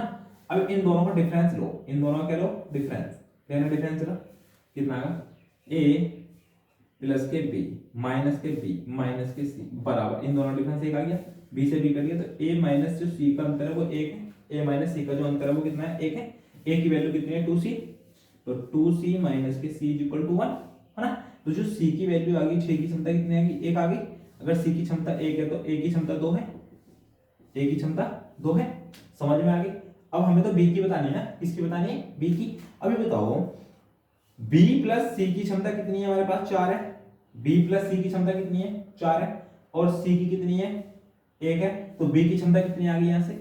अब इन दोनों का डिफरेंस लो, इन दोनों का लो डिफरेंस, लेना डिफरेंस लो कितना आएगा, ए प्लस के बी माइनस के बी माइनस के सी बराबर, इन दोनों डिफरेंस एक आ गया, बी से बी कर दिया, तो ए माइनस जो सी का अंतर है वो एक है, ए माइनस सी का जो अंतर है वो कितना है, एक है, ए की वैल्यू कितनी है 2c, तो 2c माइनस के c इज इक्वल टू 1, है ना। तो जो c की वैल्यू आ गई, 6 की क्षमता कितनी आ गई, 1 आ गई। अगर c की क्षमता 1 है तो a की क्षमता 2 है, a की क्षमता 2 है, समझ में आ गई। अब हमें तो b की बतानी है ना, किसकी बतानी है, b की। अभी बताओ b प्लस c की क्षमता कितनी है, हमारे पास 4 है, b प्लस c की क्षमता कितनी है 4 है, और c की कितनी है 1 है, तो b की क्षमता कितनी आ गई, यहां से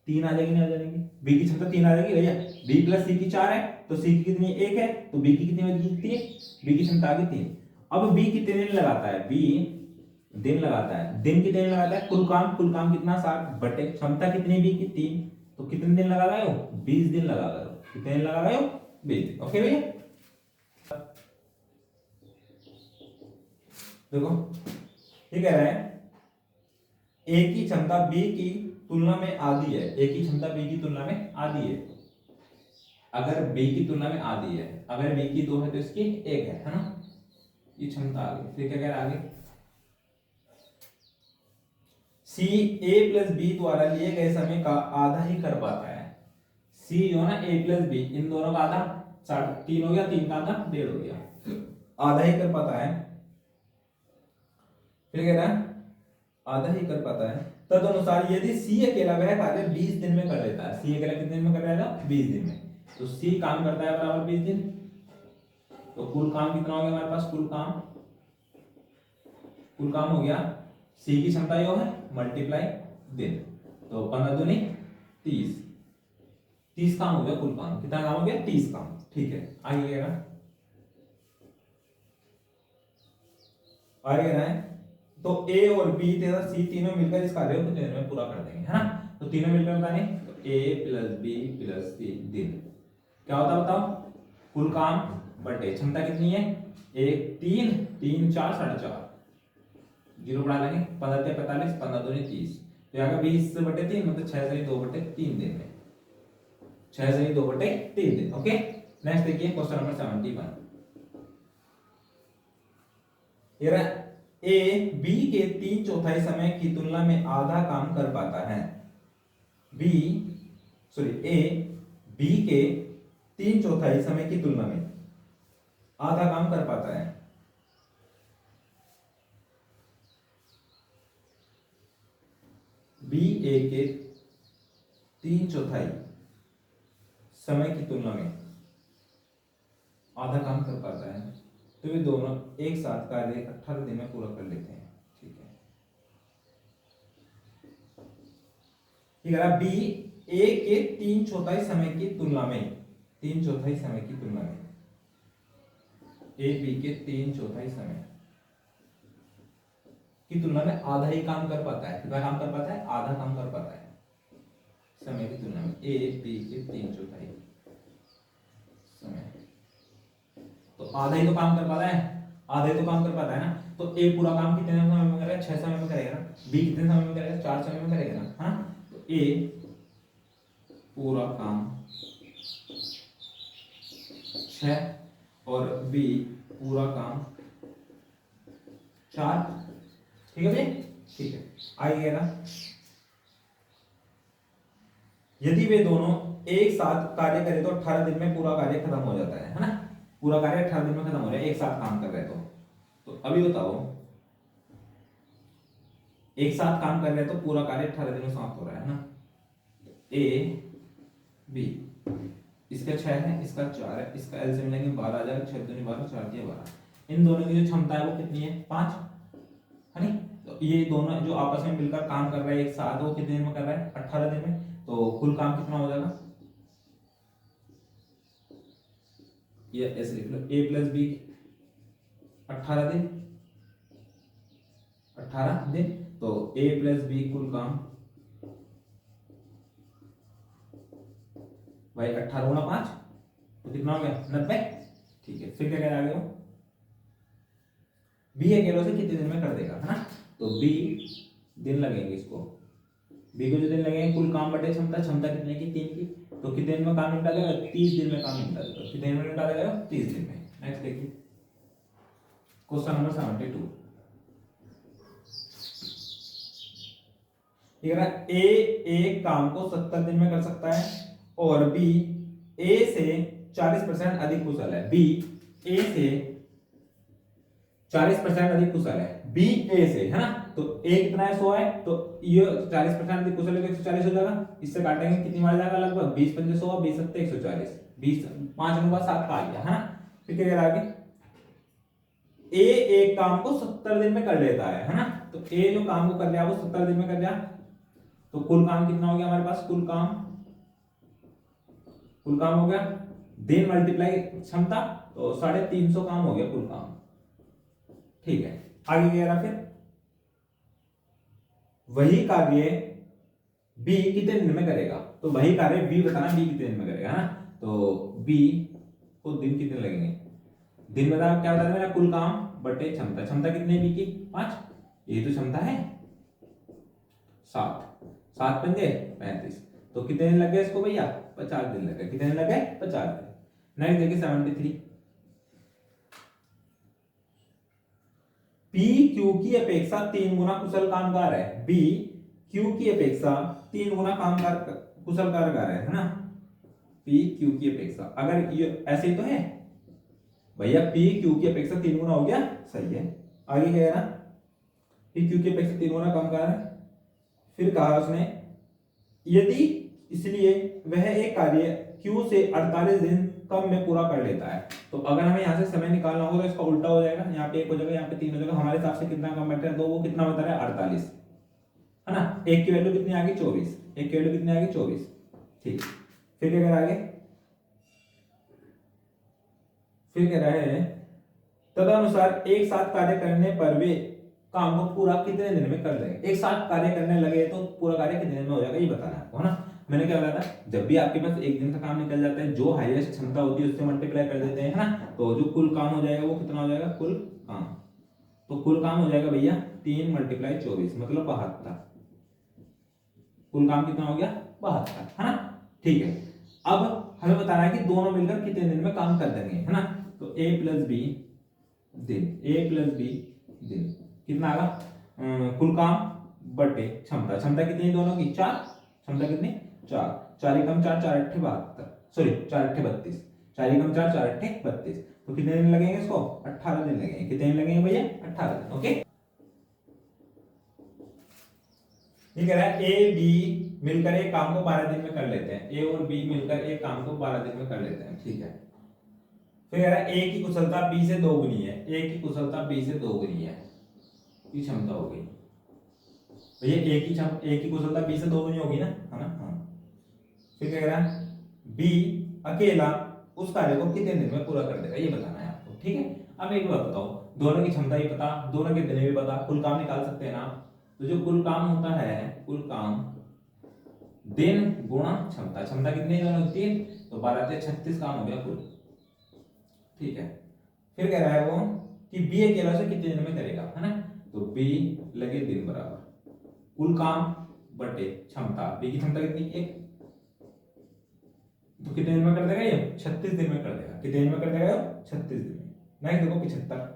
3 आ जाएगी, नहीं आ जाएगी, b की क्षमता 3 आ जाएगी भैया, b प्लस c की 4 है, तो c की कितनी 1 है, तो b की कितनी होगी 3, b की क्षमता आ गई 3। अब b कितने दिन लगाता है, b दिन लगाता है, दिन कितने दिन लगाता है, कुल काम कितना 60 बटे क्षमता कितनी b की 3, तो कितने दिन लगा रहे हो 20 दिन लगा रहे हो, कितने दिन लगा रहे हो 20 दिन। ओके भैया, देखो ये कह रहा है a की क्षमता b की तुलना में आधी है, a की क्षमता b की तुलना में आधी है, अगर b की तुलना में आधी है, अगर b की 2 है तो इसकी 1 है ना, ये क्षमता आ गई। फिर क्या कह रहा है आगे, c a प्लस b द्वारा लिए गए समय का आधा ही कर पाता है, c जो है ना a प्लस b इन दोनों का आधा 3 हो गया, 3 का आधा 1.5 हो गया, आधा ही कर पाता है। फिर कह रहा है आधा ही कर पाता है, तदनुसार यदि c अकेला वह कार्य 20 दिन में कर लेता है, c अकेला कितने दिन में कर रहा है 20 दिन में, तो c काम करता है बराबर 20 दिन, तो कुल काम कितना हो गया हमारे पास, कुल काम हो गया, c की क्षमता यो है मल्टीप्लाई दिन, तो 15 दूनी 30, 30 काम हो गया, कुल काम कितना काम हो गया 30 काम। ठीक है, आगे है तो a और b तथा c तीनों मिलकर इस कार्य को कितने दिन में पूरा कर देंगे, है ना। तो तीनों मिलकर बताने, तो a plus b plus c दिन क्या होता है बताओ, कुल काम बटे क्षमता कितनी है, 1 3 3 4 4.5, जीरो बढ़ा लेंगे, 15 से 45, 15 दूनी 30, तो यहाँ का 20 बटे 3 मतलब 6 से 2 बटे 3 दिन में, 6 से 2 बटे 3 दिन। ओके, नेक्स्ट देखिए क्वेश्चन नंबर 71, ये रहा ए बी के 3/4 समय की तुलना में आधा काम कर पाता है, ए बी के 3/4 समय की तुलना में आधा काम कर पाता है, बी ए के 3/4 समय की तुलना में आधा काम कर पाता है, तो वे दोनों एक साथ कार्य 18 दिन में पूरा कर लेते हैं। ठीक है, बी ए के 3/4 समय की तुलना में, 3/4 समय की तुलना में ए बी के 3/4 समय की तुलना में आधा ही काम कर पाता है, कितना काम कर पाता है, आधा काम कर पाता है समय की तुलना में, ए बी के 3/4 समय, तो आधा ही तो काम कर पाता है, आधा ही तो काम कर पाता है ना। तो ए पूरा काम कितने समय में करेगा, 6 समय में करेगा ना, बी कितने समय में करेगा, 4 समय में करेगा ना, हाँ। तो ए पूरा काम 6 और बी पूरा काम 4, ठीक है भाई, ठीक है। आइए ना, यदि वे दोनों एक साथ कार्य करें तो 18 दिन में पूरा कार्य खत्म हो जाता है ना, पूरा कार्य 18 दिन में खत्म हो जाए, एक साथ काम कर रहे तो अभी बताओ एक साथ काम कर रहे तो पूरा कार्य 18 दिन में समाप्त हो रहा है ना। ए बी इसका 6 है, इसका 4 है, इसका एलसीएम लेंगे 12 आ जाएगा, 6 दूनी 12 4 दिया 12, इन दोनों की जो क्षमता है वो कितनी है 5, है नी। तो ये दोनों जो आपस में मिलकर काम कर रहे हैं एक साथ, वो कितने दिन में कर रहा है 18 दिन में, तो कुल काम कितना हो जाएगा, ये ऐसे लिख लो, ए प्लस बी 18 दिन, 18 दिन, तो ए प्लस बी कुल काम भाई 18 गुणा 5 तो कितना हो गया 90। ठीक है, फिर क्या कह रहा है वो बी अकेले से कितने दिन में कर देगा, है ना। तो बी दिन लगेंगे इसको, बी को जो दिन लगेंगे कुल काम बटे क्षमता, क्षमता कितने की 3 की, तो कितने दिन में काम निपटा देगा 30 दिन में काम निपटा देगा। कितने दिन में निपटा देगा 30 दिन में। नेक्स्ट देखिए क्वेश्चन नंबर 72। ए एक काम को 70 दिन में कर सकता है और बी ए से 40% अधिक कुशल है। बी ए से 40% अधिक कुशल है, बी ए से, है ना। तो ए कितना है 100 है, तो ये 40% अधिक कुशल है तो 140 हो जाएगा। इससे काटेंगे कितनी मार जाएगा लगभग 20 पंजे 100, 20 सत्ते 140, 20 5 अनुपात 7 का आ गया, है ना। फिर क्या कह रहा है आगे ए एक काम को 70 दिन में कर लेता है ना। तो ए जो काम को कर लिया वो 70 दिन में कर लिया, तो कुल काम कितना हो गया हमारे पास, कुल काम हो गया दिन मल्टीप्लाई क्षमता, तो 350 काम हो गया कुल काम। ठीक है, आगे कह रहा फिर वही कार्य बी कितने दिन में करेगा, तो वही कार्य बी बताना बी कितने दिन में करेगा, है ना। तो बी को दिन कितने लगेंगे, दिन बता क्या बता मेरा कुल काम बटे क्षमता, क्षमता कितनी है बी की 5, ये तो क्षमता है 7, 7 पंजे 35, तो कितने दिन लग गए इसको भैया 50 दिन लग गए। कितने दिन लग गए 50 दिन। नेक्स्ट देखिए 73। पी क्यू की अपेक्षा 3 गुना कुशल कामगार है, बी क्यू की अपेक्षा 3 गुना कुशल कामगार है ना। पी क्यू की अपेक्षा, अगर ये ऐसे ही तो है भैया, पी क्यू की अपेक्षा 3 गुना हो गया, सही है। आगे क्या है ना, पी क्यू की अपेक्षा 3 गुना कामगार है। फिर कहा उसने यदि इसलिए वह एक कार्य क्यू से 48 दिन कम में पूरा कर लेता है, तो अगर हमें यहाँ से समय निकालना होगा तो इसका उल्टा हो जाएगा, यहाँ पे 1 हो जाएगा, यहाँ पे 3 हो जाएगा। हमारे हिसाब से कितना कम बैठा है, तो वो कितना बता रहा है 48, है ना। एक की वैल्यू कितनी आ गई 24, एक की वैल्यू कितनी आ गई 24। ठीक, फिर क्या कह रहा है आगे, फिर कह रहा है तदनुसार एक साथ कार्य करने पर वे काम को पूरा कितने दिन में कर लेंगे। एक साथ कार्य करने लगे तो पूरा कार्य कितने दिन में हो जाएगा ये बताना है आपको, है ना। मैंने क्या बताया था, जब भी आपके पास एक दिन का काम निकल जाता है, जो हाईएस्ट क्षमता होती है उससे मल्टीप्लाई कर देते हैं, है ना। तो जो कुल काम हो जाएगा वो कितना हो जाएगा, कुल काम, तो कुल काम हो जाएगा भैया 3 × 24 मतलब 72। कुल काम कितना हो गया 72, है ना। ठीक है, अब हमें बताना है कि दोनों मिलकर कितने दिन में काम कर देंगे, है ना। तो a + b दिन, a + b दिन कितना आएगा, कुल काम बटे क्षमता, क्षमता कितनी है दोनों की 4, क्षमता कितनी 4, 4 एकम 4, 4 अट्ठे 72, सॉरी 4 अट्ठे 32, 4 एकम 4, 4 अट्ठे 32, तो कितने दिन लगेंगे इसको 18 दिन लगेंगे। कितने दिन लगेंगे भैया 18 दिन। ओके, ये कह रहा है ए बी मिलकर एक काम को 12 दिन में कर लेते हैं, ए और बी मिलकर एक काम को 12 दिन में कर लेते हैं। ठीक है, फिर कह रहा है ए की कुशलता बी से 2 गुनी है, ए की कुशलता बी से 2 गुनी है, की क्षमता हो गई भैया, ए की कुशलता बी से 2 गुनी होगी ना, है ना। हाँ, फिर क्या कह रहा है बी अकेला उस कार्य को कितने दिन में पूरा कर देगा ये बताना है आपको। ठीक है, अब एक बात बताओ, दोनों की क्षमता ही पता, दोनों के दिन भी पता, कुल काम निकाल सकते हैं ना। तो जो कुल काम होता है, कुल काम दिन गुणा क्षमता, क्षमता कितनी है दोनों 3, तो 12 से 36 काम हो गया कुल। ठीक है, फिर कह रहा है वो कि बी अकेला से कितने दिन में करेगा, है ना। तो बी लगे दिन बराबर कुल काम बटे क्षमता, बी की क्षमता कितनी 1, तो कितने दिन में कर देगा ये 36 दिन में कर देगा। कितने दिन में कर देगा 36 दिन में। नेक्स्ट देखो 75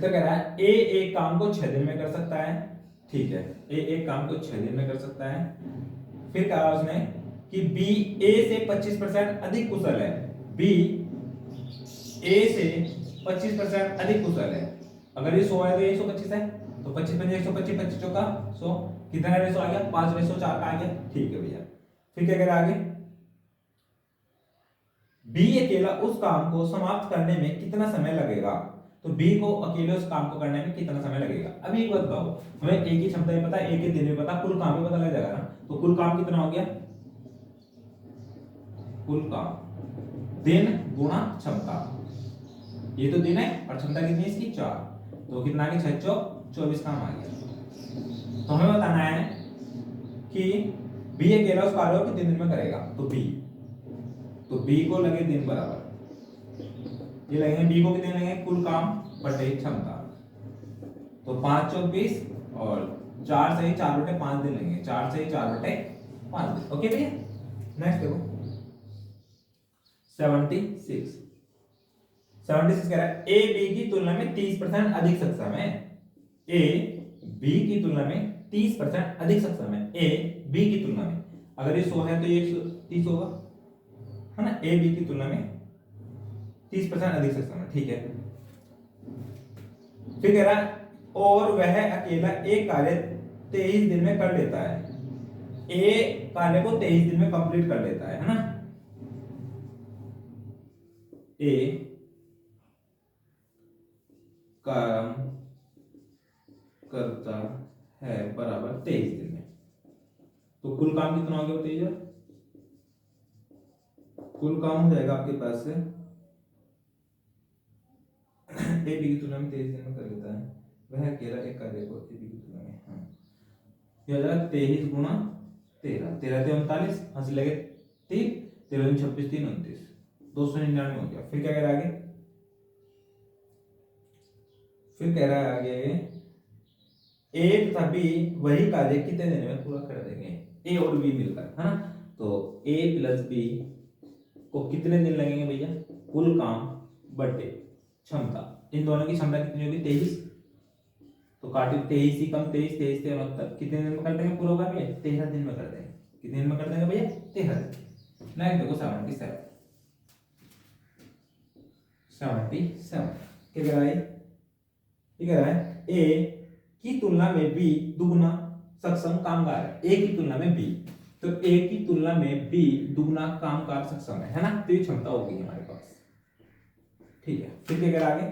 कह रहा है ए एक काम को 6 दिन में कर सकता है। ठीक है, ए एक काम को 6 दिन में कर सकता है। फिर कहा उसने कि बी ए से 25% अधिक कुशल है, बी ए से 25% अधिक कुशल है। अगर ये 100 है तो ये 125 है, तो 25 पंजे 125, 25 चौका 100, कितना रेशो आ गया 5:4 का आ गया। ठीक है भैया, फिर क्या करें आगे, बी अकेला उस काम को समाप्त करने में कितना समय लगेगा। तो बी को अकेले उस काम को करने में कितना समय लगेगा। अभी एक बात बताओ, हमें ए की क्षमता भी पता है, ए के दिन भी पता, कुल काम भी पता लग जाएगा ना। तो कुल काम कितना हो गया, कुल काम दिन गुणा क्षमता, ये तो दिन है और क्षमता कितनी है इसकी 4, तो कितना आ गया 6 × 24 काम आ गया। तो हमें बताना है कि बी अकेला उस कार्य को कितने दिन में करेगा, तो बी को लगे दिन बराबर, ये लगेंगे बी को कितने लगेंगे, कुल काम बटे क्षमता, तो 5 चौक 20 और 4 से 4/5 दिन लगेंगे, 4 से 4/5 दिन। ओके भैया, नेक्स्ट देखो 76 कह रहा है ए बी की तुलना में 30% अधिक सक्षम है, ए बी की तुलना में 30% अधिक सक्षम है, ए बी की तुलना में, अगर ये 100 है तो ये 130 होगा, है ना, ए बी की तुलना में 30% अधिक सक्षम है, ठीक है। फिर कह रहा है और वह अकेला एक कार्य 23 दिन में कर लेता है, ए कार्य को 23 दिन में कंप्लीट कर लेता है ना, ए काम करता है बराबर 23 दिन में, तो कुल काम कितना हो गया बताइए, कुल काम हो जाएगा आपके पास से ए बी की तुलना में 23 दिन में कर लेता है, वह अकेला एक कार्य को ए बी की तुलना में, हाँ ये हो जाएगा 23 गुणा 13, 13 से 39, हंस लगे 3, 13 26 3 29, 299 हो गया। फिर क्या कह रहा है आगे, फिर कह रहा है आगे ए तथा बी वही कार्य कितने दिन में पूरा कर देंगे, ए और बी मिलकर, है ना, तो ए प्लस बी को कितने दिन लगेंगे भैया, कुल काम बटे क्षमता, इन दोनों की क्षमता कितनी होगी 23, तो काटे 23 ही कम 23, 23 से 69, कितने दिन में कर देंगे पूरा कार्य, 13 दिन में कर देंगे, कितने दिन में कर देंगे भैया 13 दिन। नेक्स्ट देखो 77 क्या कह रहा है, ये कह रहा है ए की तुलना में बी दुगुना सक्षम कामगार है, ए की तुलना में बी, तो ए की तुलना में बी दुगुना कामगार सक्षम है ना, तो ये क्षमता होगी हमारे पास, ठीक है। फिर क्या कह रहा आगे,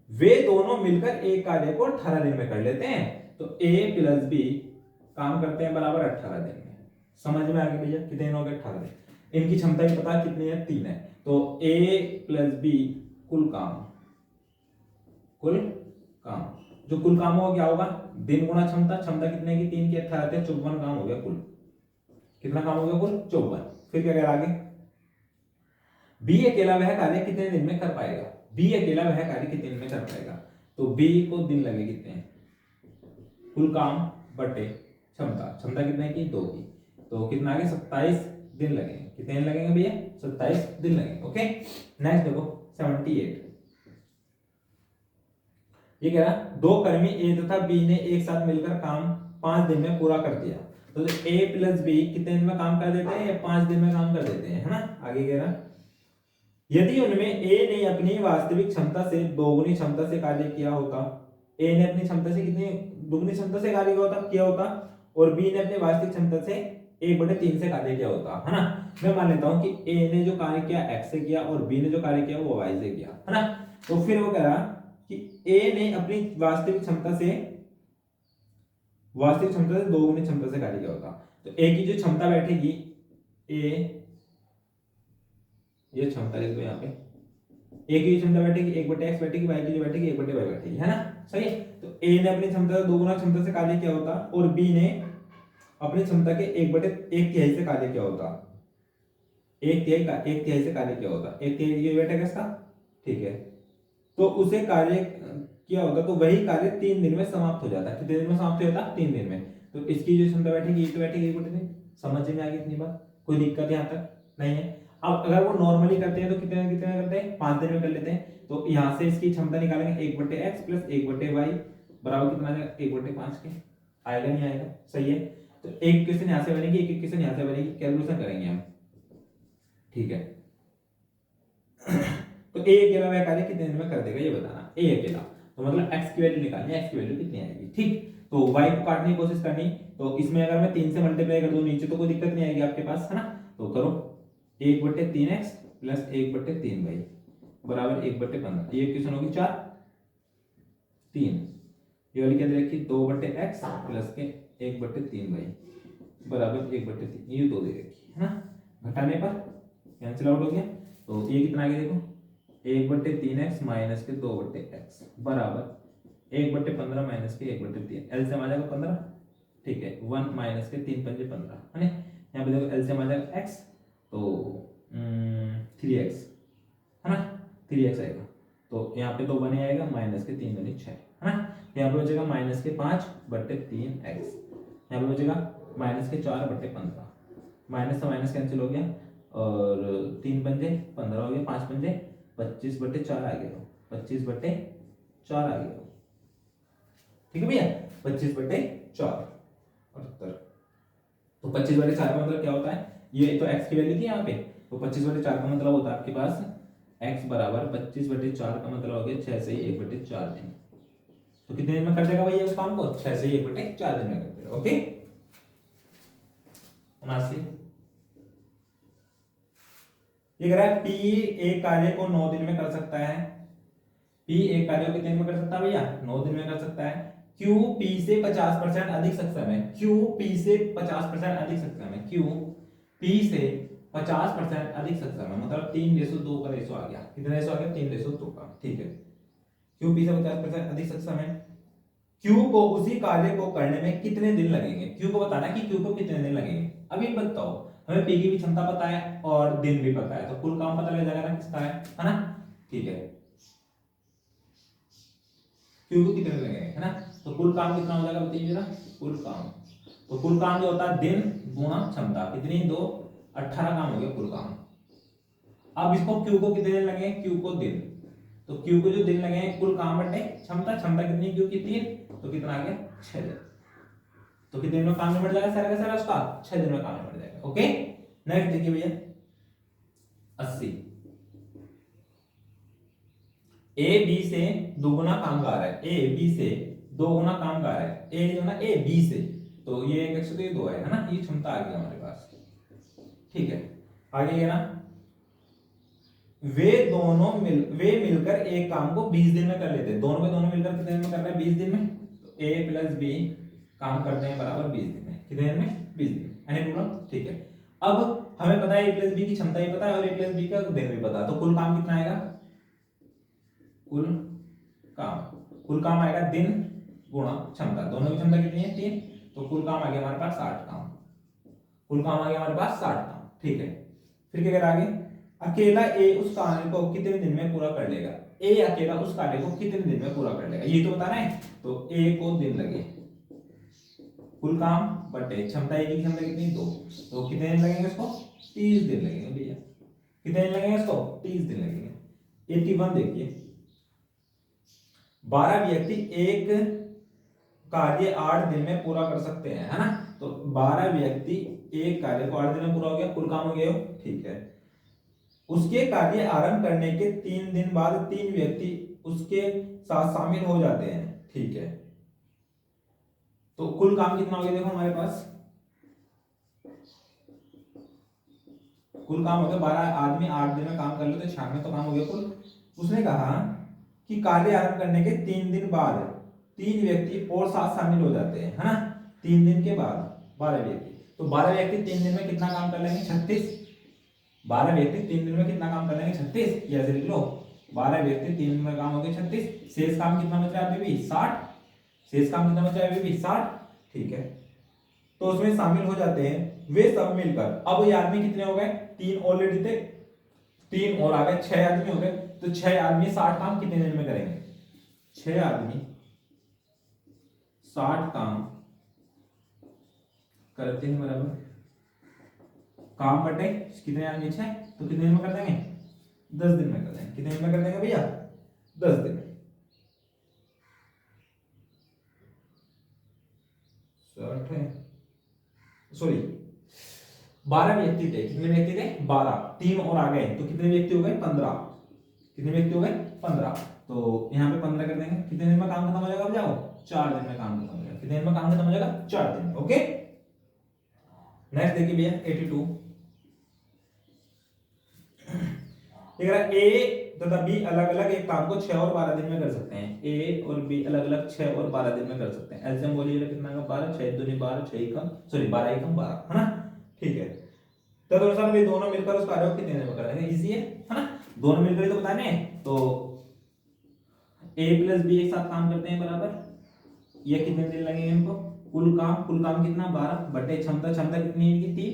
वे दोनों मिलकर एक कार्य को 18 दिन में कर लेते हैं, तो ए प्लस बी काम करते हैं बराबर 18 दिन में, समझ में आ गया भैया, कितने दिन हो गए 18 दिन, इनकी क्षमता भी पता कितनी है 3 है, तो ए प्लस बी कुल काम जो कुल काम होगा क्या होगा, दिन गुणा क्षमता, क्षमता कितने की 3 की 18 थे 54 काम हो गया कुल, कितना काम हो गया कुल 54। फिर क्या कह रहा आगे, बी अकेला वह कार्य कितने दिन में कर पाएगा, बी अकेला वह कार्य कितने दिन में कर पाएगा, तो बी को दिन लगे कितने, कुल काम बटे क्षमता, क्षमता कितने की 2 की, तो कितना आगे 27 दिन लगेंगे, कितने दिन लगेंगे भैया 27 दिन लगेंगे। ओके नेक्स्ट देखो 78 ये कह रहा दो कर्मी ए तथा बी ने एक साथ मिलकर काम 5 दिन में पूरा कर दिया, तो ए प्लस बी कितने दिन में काम कर देते हैं, या 5 दिन में काम कर देते हैं, है ना। आगे कह रहा यदि उनमें ए ने अपनी वास्तविक क्षमता से दोगुनी क्षमता से कार्य किया होता, ए ने अपनी क्षमता से कितनी दुगुनी क्षमता से कार्य किया होता और बी ने अपनी वास्तविक क्षमता से 1/3 से कार्य किया होता, है ना। मैं मान लेता हूं कि ए ने जो कार्य किया x से किया और बी ने जो कार्य किया वो y से किया, है ना। तो फिर वो कह रहा कि ए ने अपनी वास्तविक क्षमता से दोगुनी क्षमता से कार्य किया होता, तो ए की जो क्षमता बैठेगी ए, ये क्षमता लिख दो यहाँ पे, ए की क्षमता बैठेगी 1/x बैठेगी, y की जो बैठेगी 1/y बैठेगी, है ना। सही है, तो ए ने अपनी क्षमता से दोगुना क्षमता से कार्य किया होता और बी ने अपनी क्षमता के 1/1 से कार्य किया होता, 1/3 से कार्य किया होता, 1/3 ये बैठेगा इसका, ठीक है। तो उसे कार्य किया होता तो वही कार्य 3 दिन में समाप्त हो जाता, कितने दिन में समाप्त हो जाता 3 दिन में, तो इसकी जो क्षमता बैठेगी ये तो बैठेगी 1/3, समझ में आ गई इतनी बात, कोई दिक्कत यहाँ तक नहीं है। अब अगर वो नॉर्मली करते हैं तो कितने कितने करते हैं 5 दिन में कर लेते हैं, तो यहाँ से इसकी क्षमता निकालेंगे 1/x प्लस 1/y बराबर कितना आ जाएगा 1/5 के, आएगा नहीं आएगा, सही है। तो एक इक्वेशन यहाँ से बनेगी, एक इक्वेशन यहाँ से बनेगी, कैलकुलेशन करेंगे हम, ठीक है। तो ए अकेला वह कार्य कितने दिन में कर देगा ये बताना, ए अकेला, तो मतलब x की वैल्यू निकालनी है, x की वैल्यू कितनी आएगी, ठीक। तो y को काटने की कोशिश करनी, तो इसमें अगर मैं 3 से मल्टीप्लाई कर दूं नीचे तो कोई दिक्कत नहीं आएगी आपके पास, है ना। तो करो 1/3x प्लस 1/3y बराबर 1/15, ये इक्वेशन होगी 4 3, ये वाली क्या दे रखी 2/x प्लस के 1/3y बराबर 1/3, ये 2 दे रखी है ना। घटाने पर कैंसिल आउट हो गया, तो ये कितना आ गया देखो 1/3x माइनस के 2/x बराबर 1/15 माइनस के 1/3, एलसीएम आ जाएगा 15, ठीक है, 1 माइनस के 3 पंजे 15 है ना। यहाँ पे देखो एलसीएम आ जाएगा x, तो 3x है ना, 3x आएगा। तो यहाँ पे तो 1 ही आएगा, माइनस के 3 बने 6 है ना। यहाँ पे बचेगा माइनस के 5 बटे 3x, यहाँ पे बचेगा माइनस के 4 बटे 15, माइनस से माइनस कैंसिल हो गया और 3 पंजे 15 हो गया, 5 पंजे 25 बटे 4 आ गया, 25 बटे 4 आ गया, ठीक है भैया, 25 बटे 4 78। तो 25 बटे 4 का मतलब क्या होता है, ये तो x की वैल्यू थी यहाँ पे, तो 25 बटे 4 का मतलब होता है आपके पास x बराबर 25 बटे 4 का मतलब हो गया 6 से 1 बटे 4 दिन। तो कितने दिन में कर देगा भैया उस काम को, 6 से 1 बटे 4 दिन में कर देगा। ओके, 79 ये कह रहा है P एक कार्य को 9 दिन में कर सकता है। P एक कार्य को कितने दिन में कर सकता है भैया, 9 दिन में कर सकता है। Q P से 50% अधिक सक्षम है, Q P से 50% अधिक सक्षम है, Q P से 50% अधिक सक्षम है, मतलब 3:2 का रेशो आ गया। कितना रेशो आ गया, 3:2 का, ठीक है। Q P से 50% अधिक सक्षम है। Q को उसी कार्य को करने में कितने दिन लगेंगे, Q को बताना है कि Q को कितने दिन लगेंगे। अभी बताओ, हमें P की भी क्षमता पता है और दिन भी पता है, तो कुल काम पता लग जाएगा ना किसका है ना, ठीक है। Q को कितने लगेंगे है ना, तो कुल काम कितना हो जाएगा बताइए जरा, कुल काम, तो कुल काम जो होता है दिन गुणा क्षमता, कितनी 2 18 काम हो गया कुल काम। अब इसको Q को कितने दिन लगे, Q को दिन, तो Q को जो दिन लगे कुल काम बटे क्षमता, क्षमता कितनी Q की 3, तो कितना आ गया 6 दिन। तो कितने दिन में काम निपट जाएगा सारा का सारा उसका, 6 दिन में काम निपट जाएगा। ओके, नेक्स्ट देखिए भैया 80, ए बी से दोगुना काम कर रहा है, ए बी से दोगुना काम कर रहा है, ए जो ना ए बी से, तो ये 1 तो ये 2 है ना, ये क्षमता आ गई हमारे पास, ठीक है। आगे ये ना वे मिलकर एक काम को 20 दिन में कर लेते हैं, दोनों के दोनों मिलकर कितने दिन में कर रहे हैं, 20 दिन में। तो a प्लस बी काम करते हैं बराबर 20 दिन में, कितने दिन में, 20 दिन में, एनी प्रॉब्लम, ठीक है। अब हमें पता है a प्लस बी की क्षमता ही पता है और a प्लस बी का दिन भी पता है, तो कुल काम कितना आएगा, कुल काम आएगा दिन गुणा क्षमता, दोनों की क्षमता कितनी है 3, तो कुल काम आ गया हमारे पास 60 काम, कुल काम आ गया हमारे पास 60 काम, ठीक है। फिर क्या करें आगे, अकेला ए उस कार्य को कितने दिन में पूरा कर लेगा, ए अकेला उस कार्य को कितने दिन में पूरा कर लेगा, ये तो बताना है। तो ए को दिन लगे, कुल काम बटे क्षमता, ए की क्षमता कितनी 2, तो कितने दिन लगेंगे उसको, 30 दिन लगेंगे भैया, कितने दिन लगेंगे उसको, 30 दिन लगेंगे। 81 देखिए, 12 व्यक्ति एक कार्य 8 दिन में पूरा कर सकते हैं, है ना, तो 12 व्यक्ति एक कार्य को 8 दिन में पूरा हो गया, कुल काम हो गया, ठीक है। उसके कार्य आरंभ करने के 3 दिन बाद 3 व्यक्ति उसके साथ शामिल हो जाते हैं, ठीक है। तो कुल काम कितना हो गया देखो हमारे पास, कुल काम हो गया 12 आदमी 8 दिन में काम कर लेते, 96 तो काम हो गया कुल। उसने कहा कि कार्य आरंभ करने के 3 दिन बाद 3 व्यक्ति और साथ शामिल हो जाते हैं, है ना, 3 दिन के बाद 12 व्यक्ति, तो 12 व्यक्ति 3 दिन में कितना काम कर लेंगे, 36, 12 व्यक्ति 3 दिन में कितना काम कर लेंगे, 36, ये ऐसे लिख लो, 12 व्यक्ति 3 दिन में काम हो गए 36, शेष काम कितना बच रहा है अभी भी 60, शेष काम कितना बच रहा है अभी भी 60, ठीक है। तो उसमें शामिल हो जाते हैं वे सब मिलकर, अब ये आदमी कितने हो गए, 3 ऑलरेडी थे, 3 और आ गए, 6 आदमी हो गए, तो 6 आदमी 60 काम कितने दिन में करेंगे, 6 आदमी 60 काम करते हैं बराबर काम बटे कितने आदमी 6, तो कितने दिन में कर देंगे, 10 दिन में कर देंगे, कितने दिन में कर देंगे भैया, 10 दिन में। 60 है, सॉरी 12 व्यक्ति थे, कितने व्यक्ति थे 12, 3 और आ गए, तो कितने व्यक्ति हो गए 15, कितने व्यक्ति हो गए 15, तो यहाँ पे 15 कर देंगे, कितने दिन में काम खत्म हो जाएगा, अब जाओ 4 दिन में काम खत्म हो जाएगा, कितने दिन में काम खत्म हो जाएगा 4 दिन में। ओके, नेक्स्ट देखिए भैया 82, ए तथा बी अलग अलग एक काम को 6 और 12 दिन में कर सकते हैं, ए और बी अलग अलग 6 और 12 दिन में कर सकते हैं। एलसीएम बोलिए कितना का 12, 6 दूनी 12, 6 एकम सॉरी 12 एकम 12, है ना, ठीक है। तदनुसार वे दोनों मिलकर उस कार्य को कितने दिन में कर देंगे, इजी है ना, दोनों मिलकर ही तो बताने हैं। तो ए प्लस बी एक साथ काम करते हैं बराबर, ये कितने दिन लगेंगे इनको, कुल काम कितना 12 बटे क्षमता, क्षमता कितनी है 3,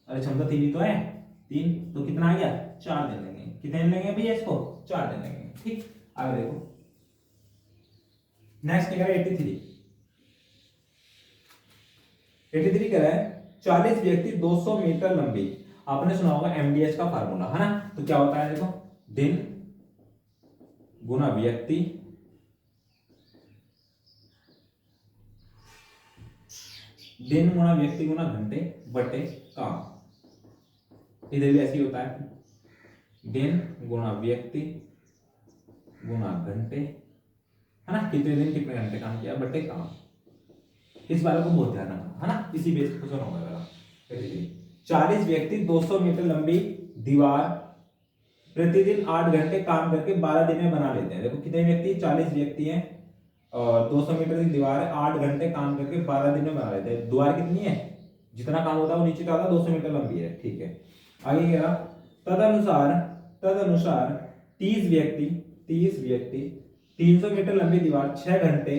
अरे क्षमता 3 ही तो है 3, तो कितना आ गया 4 दिन लगेंगे। कितने दिन लगेंगे भैया इसको 4 दिन लगेंगे। ठीक, आगे देखो नेक्स्ट क्या करें 83 कह रहा है 40 व्यक्ति 200 मीटर लंबी, आपने सुना होगा एमडीएच का फार्मूला है ना, तो क्या होता है देखो दिन गुना व्यक्ति गुना घंटे बटे काम। इधर भी ऐसे ही होता है दिन गुना व्यक्ति गुना घंटे है ना, कितने दिन कितने घंटे काम किया बटे काम। इस बारे को बहुत ध्यान रखना है ना, इसी बेस पर सुना होगा। 40 व्यक्ति 200 मीटर लंबी दीवार प्रतिदिन 8 घंटे काम करके 12 दिन में बना लेते हैं। देखो कितने व्यक्ति 40 व्यक्ति हैं और 200 मीटर की दीवार है, 8 घंटे काम करके 12 दिन में बना लेते हैं। दीवार कितनी है, जितना काम होता है वो नीचे का 200 मीटर लंबी है। ठीक है, आगे कह रहा तदनुसार 30 व्यक्ति 300 मीटर लंबी दीवार 6 घंटे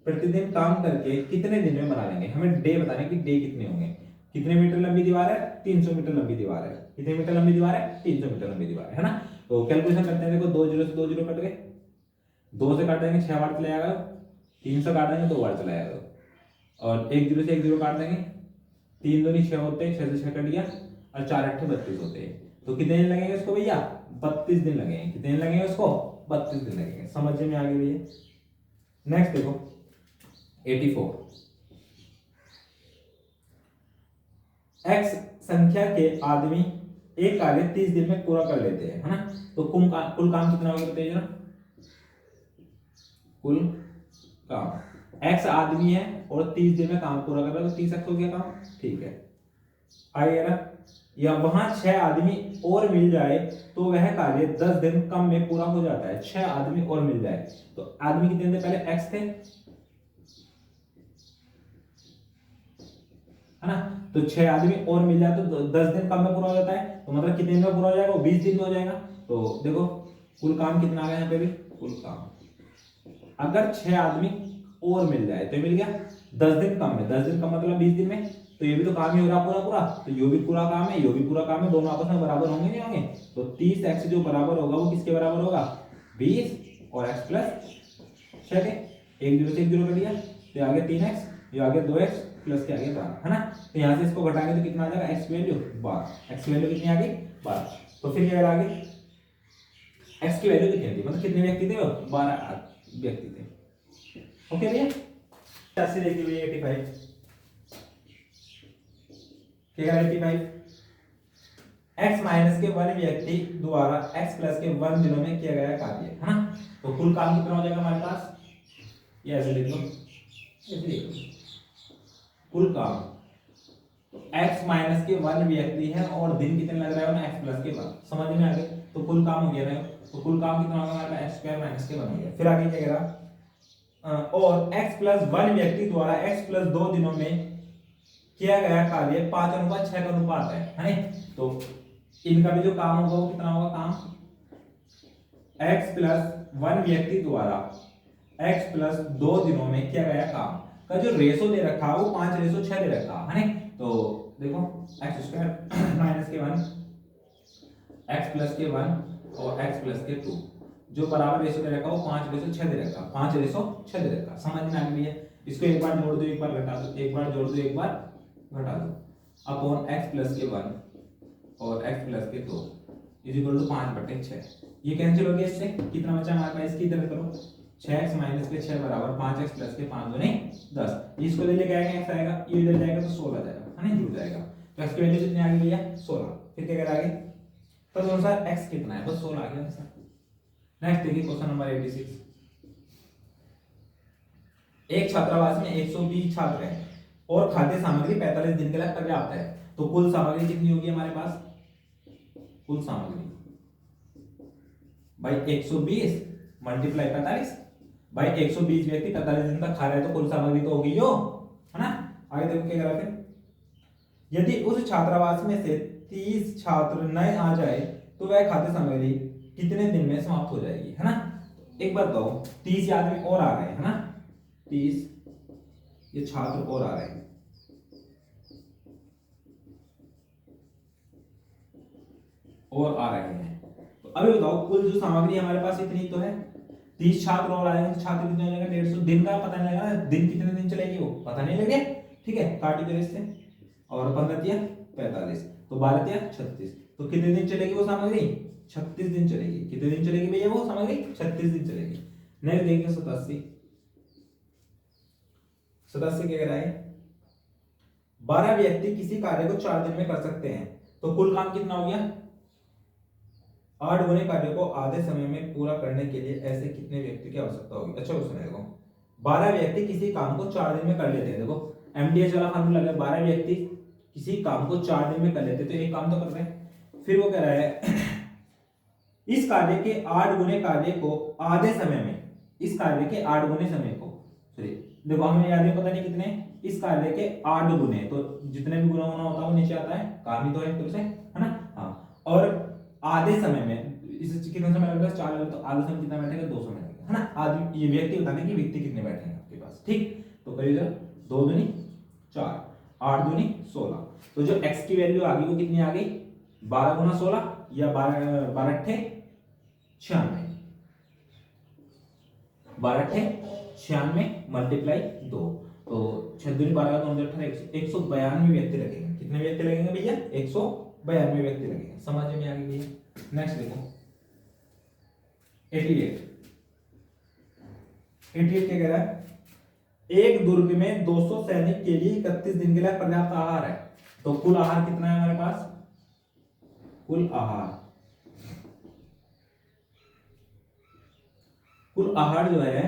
प्रतिदिन काम करके कितने दिन में बना लेंगे। हमें डे बताने कि डे कितने होंगे। कितने मीटर लंबी दीवार है 300 मीटर लंबी दीवार है। कितने मीटर लंबी दीवार है 300 मीटर लंबी दीवार है ना। तो कैलकुलेशन करते हैं, देखो 2 जीरो से 2 जीरो कट गए, 2 से काट देंगे 6 बार चला जाएगा, 3 से काट देंगे 2 बार चला जाएगा, और 1 जीरो से 1 जीरो काट देंगे, 3 दूनी 6 होते हैं, 6 से 6 कट गया, और 4 अट्ठे 32 होते हैं। तो कितने दिन लगेंगे इसको भैया 32 दिन लगेंगे। कितने दिन लगेंगे उसको 32 दिन लगेंगे। समझ में आ गई भैया। नेक्स्ट देखो 84 एक्स संख्या के आदमी एक कार्य 30 दिन में पूरा कर लेते हैं है ना। तो कुल काम कितना होगा बताइए जरा। कुल काम एक्स आदमी है और 30 दिन में काम पूरा कर रहा है, तो 30 एक्स हो गया काम। ठीक है, आइए ना, या वहां 6 आदमी और मिल जाए तो वह कार्य 10 दिन कम में पूरा हो जाता है। 6 आदमी और मिल जाए तो आदमी कितने थे पहले एक्स थे है ना, तो 6 आदमी और मिल जाए तो 10 दिन कम में पूरा हो जाता है। तो मतलब कितने दिन में पूरा हो जाएगा, वो 20 दिन में हो जाएगा। तो देखो कुल काम कितना आ गया यहाँ पे भी, कुल काम अगर 6 आदमी और मिल जाए तो मिल गया 10 दिन कम में। 10 दिन कम मतलब 20 दिन में, तो ये भी तो काम ही हो रहा पूरा पूरा, तो ये भी पूरा काम है, ये भी पूरा काम है, दोनों आपस में बराबर होंगे नहीं होंगे। तो 30 एक्स जो बराबर होगा वो किसके बराबर होगा 20 और एक्स प्लस 6 के। 1 जीरो से 1 जीरो कर दिया, तो आगे 3x, ये आगे 2x प्लस के आगे 12 है ना। तो यहाँ से इसको घटाएंगे तो कितना आ जाएगा x की वैल्यू 12। x की वैल्यू कितनी आ गई 12। तो फिर क्या आगे x की वैल्यू कितनी थी, मतलब कितने व्यक्ति थे, 12 व्यक्ति थे। ओके भैया, ऐसे देखिए भैया 85 क्या 85 x माइनस के 1 व्यक्ति द्वारा x प्लस के 1 दिनों में किया गया कार्य है ना। तो कुल काम कितना हो जाएगा हमारे पास, ये ऐसे लिख लो, ऐसे लिख लो कुल काम। तो x माइनस के 1 व्यक्ति है और दिन कितने लग रहा है x प्लस के 1, समझ में आ गए। तो कुल काम हो गया ना, तो कुल काम कितना होगा हमारे पास x स्क्वायर माइनस के 1 हो गया। फिर आगे क्या कह रहा और x प्लस 1 व्यक्ति द्वारा x प्लस 2 दिनों में किया गया कार्य 5:6 का अनुपात है ना। तो इनका भी जो काम होगा वो कितना होगा काम, x प्लस 1 व्यक्ति द्वारा x प्लस 2 दिनों में किया गया काम का जो रेशो दे रखा है वो 5:6 दे रखा है ना। तो देखो x स्क्वायर माइनस के 1 x प्लस के 1 और x प्लस के 2 जो बराबर रेशो दे रखा है वो 5:6 दे रखा, 5:6 दे रखा। समझ में आ गई है। इसको एक बार जोड़ दो, एक बार घटा दो, एक बार जोड़ दो, एक बार घटा दो, अपॉन x प्लस के 1 और x प्लस के 2 इज इक्वल टू 5/6। ये कैंसिल हो गया, इससे कितना बचा हमारे पास, इसकी तरह करो 6x माइनस के 6 बराबर 5x प्लस के 5 दूनी 10। इसको ले लेके आएगा x आएगा, ये इधर जाएगा तो 16 जाएगा है ना, जुड़ जाएगा। तो x की वैल्यू कितनी आ गई भैया 16। फिर क्या करें आगे, तो अनुसार x कितना है, बस 16 आ गया आंसर। नेक्स्ट देखिए क्वेश्चन नंबर 86। एक छात्रावास में 120 छात्र हैं और खाद्य सामग्री 45 दिन के लिए पर्याप्त है। तो कुल सामग्री कितनी होगी हमारे पास, कुल सामग्री भाई 120 मल्टीप्लाई 45, भाई 120 व्यक्ति 45 दिन तक खा रहे हैं तो कुल सामग्री तो होगी यो है ना। आगे देखो क्या करा थे, यदि उस छात्रावास में से 30 छात्र नए आ जाए तो वह खाद्य सामग्री कितने दिन में समाप्त हो जाएगी है ना। एक बात बताओ 30 आदमी और आ गए है ना, 30 ये छात्र और आ रहे हैं, और आ रहे हैं। तो अभी बताओ कुल जो सामग्री हमारे पास इतनी तो है, 30 छात्र और आएंगे तो छात्र कितने हो जाएंगे 150। दिन का पता नहीं लगा, दिन कितने दिन चलेगी वो पता नहीं लगे, ठीक है, काटी करें इससे, और 15 दिया 45, तो 12 दिया 36, तो कितने दिन चलेगी वो सामग्री 36 दिन चलेगी। कितने दिन चलेगी भैया वो सामग्री 36 दिन चलेगी। नेक्स्ट देखिए 87, 87 क्या कह रहा है, 12 व्यक्ति किसी कार्य को 4 दिन में कर सकते हैं, तो कुल काम कितना हो गया 8 गुने कार्य को आधे समय में पूरा करने के लिए ऐसे कितने व्यक्ति की आवश्यकता होगी। अच्छा क्वेश्चन है, देखो 12 व्यक्ति किसी काम को 4 दिन में कर लेते हैं। देखो एमडीएच वाला फार्मूला है, 12 व्यक्ति किसी काम को 4 दिन में कर लेते हैं, तो एक काम तो कर रहे हैं। फिर वो कह रहा है इस कार्य के 8 गुने कार्य को आधे समय में, इस कार्य के 8 गुने समय को, सॉरी देखो हमें याद है पता नहीं कितने, इस कार्य के 8 गुने, तो जितने भी गुना होना होता है वो नीचे आता है, काम ही तो है फिर से, है ना, हाँ, और आधे समय में इसे कितना समय लगेगा 4 लगेगा, तो आधे समय कितना बैठेगा 2 समय लगेगा, है ना। आदमी ये व्यक्ति बताने कि व्यक्ति कितने बैठेंगे आपके पास, ठीक। तो करिए जरा 2 दूनी 4, 8 दूनी 16, तो जो x की वैल्यू आ गई वो कितनी आ गई 12 गुना 16 या 12 अट्ठे 96, 12 अट्ठे 96 मल्टीप्लाई 2, तो 6 दूनी 12 का 2 18 192 व्यक्ति लगेंगे। कितने व्यक्ति लगेंगे भैया 192 व्यक्ति लगेंगे। समझ में आ गई भैया। नेक्स्ट देखो 88, 88 क्या कह रहा है, एक दुर्ग में 200 सैनिक के लिए 31 दिन के लिए पर्याप्त आहार है, तो कुल आहार कितना है हमारे पास, कुल आहार जो है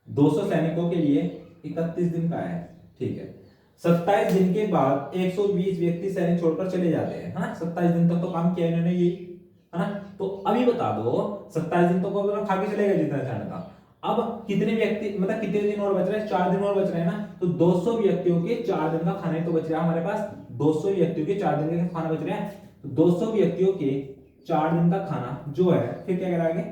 200 सैनिकों के लिए 31 दिन का है, ठीक है। 27 दिन के बाद 120 व्यक्ति सैनिक छोड़कर चले जाते हैं, हाँ 27 दिन तक तो काम किया इन्होंने ये, है ना। तो अभी बता दो 27 दिन तक तो खा के चलेगा जितना चाहने का, अब कितने व्यक्ति मतलब कितने दिन और बच रहे हैं, 4 दिन और बच रहे हैं ना, तो 200 व्यक्तियों के 4 दिन का खाना तो बच रहा है हमारे पास, 200 व्यक्तियों के 4 दिन का खाना बच रहा है, तो 200 व्यक्तियों के 4 दिन का खाना जो है, फिर क्या कराएंगे,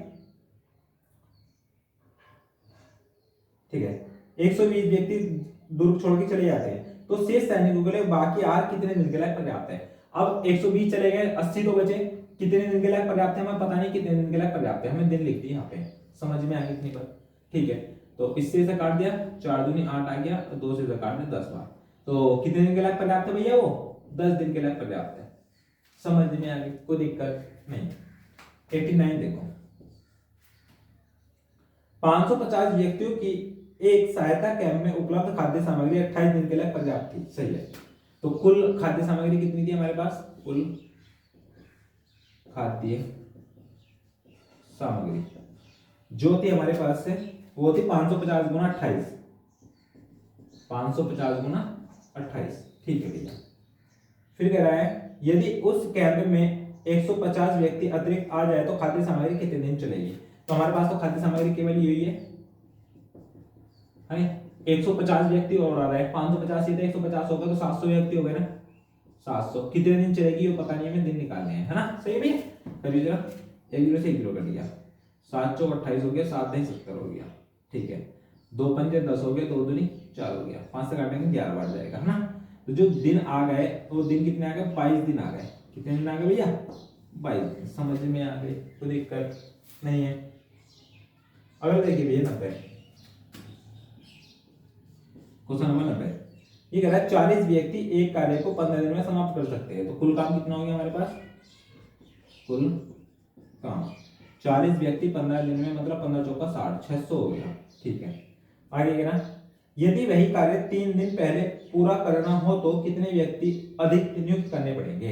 ठीक है 120 व्यक्ति दुर्ग छोड़ के चले जाते हैं, तो शेष सैनिकों के लिए बाकी आहार कितने दिन के लिए पर्याप्त है। अब 120 चले गए, 80 तो बचे, कितने दिन के लिए पर्याप्त है हमें पता नहीं, कितने दिन के लिए पर्याप्त है, हमें दिन लिख दिया यहाँ पे, समझ में आ गई इतनी बात, ठीक है। तो इससे से काट दिया 4 दूनी 8 आ गया, 2 से काट दिया 10 बार, तो कितने दिन के लिए पर्याप्त है भैया वो 10 दिन के लिए पर्याप्त है। समझ में आ गई, कोई दिक्कत नहीं। 89 देखो 550 व्यक्तियों की एक सहायता कैंप में उपलब्ध खाद्य सामग्री 28 दिन के लिए पर्याप्त थी, सही है। तो कुल खाद्य सामग्री कितनी थी हमारे पास, कुल खाद्य सामग्री जो थी हमारे पास से वो थी 550 गुना 28, 550 गुना 28, ठीक है भैया। फिर कह रहा है यदि उस कैंप में 150 व्यक्ति अतिरिक्त आ जाए तो खाद्य सामग्री कितने दिन चलेगी। तो हमारे पास तो खाद्य सामग्री केवल यही है 150 व्यक्ति और आ रहा है, 550 सीधे 150 हो गए तो 700 व्यक्ति हो गए ना, 700 कितने दिन चलेगी वो पता नहीं, हमें दिन निकालने हैं, है ना। सही है भैया, करिए जरा 1 जीरो से 1 जीरो कर दिया, 7 चौक 28 हो गया, 7 नहीं 70 हो गया, ठीक है। 2 पंजे 10 हो गया, 2 दूनी 4 हो गया, 5 से काटेंगे 11 बढ़ जाएगा, है ना। तो जो दिन आ गए वो दिन कितने आ गए 22 दिन आ गए। कितने दिन आ गए भैया 22 दिन। समझ में आ गई, कोई दिक्कत नहीं है। अगर देखिए भैया 90 क्वेश्चन नंबर 90 ये कह रहा है 40 व्यक्ति एक कार्य को 15 दिन में समाप्त कर सकते हैं, तो कुल काम कितना हो गया हमारे पास, कुल काम 40 व्यक्ति 15 दिन में मतलब 15 चौका 60, 600 हो गया, ठीक है। आगे कह रहा यदि वही कार्य 3 दिन पहले पूरा करना हो तो कितने व्यक्ति अधिक नियुक्त करने पड़ेंगे।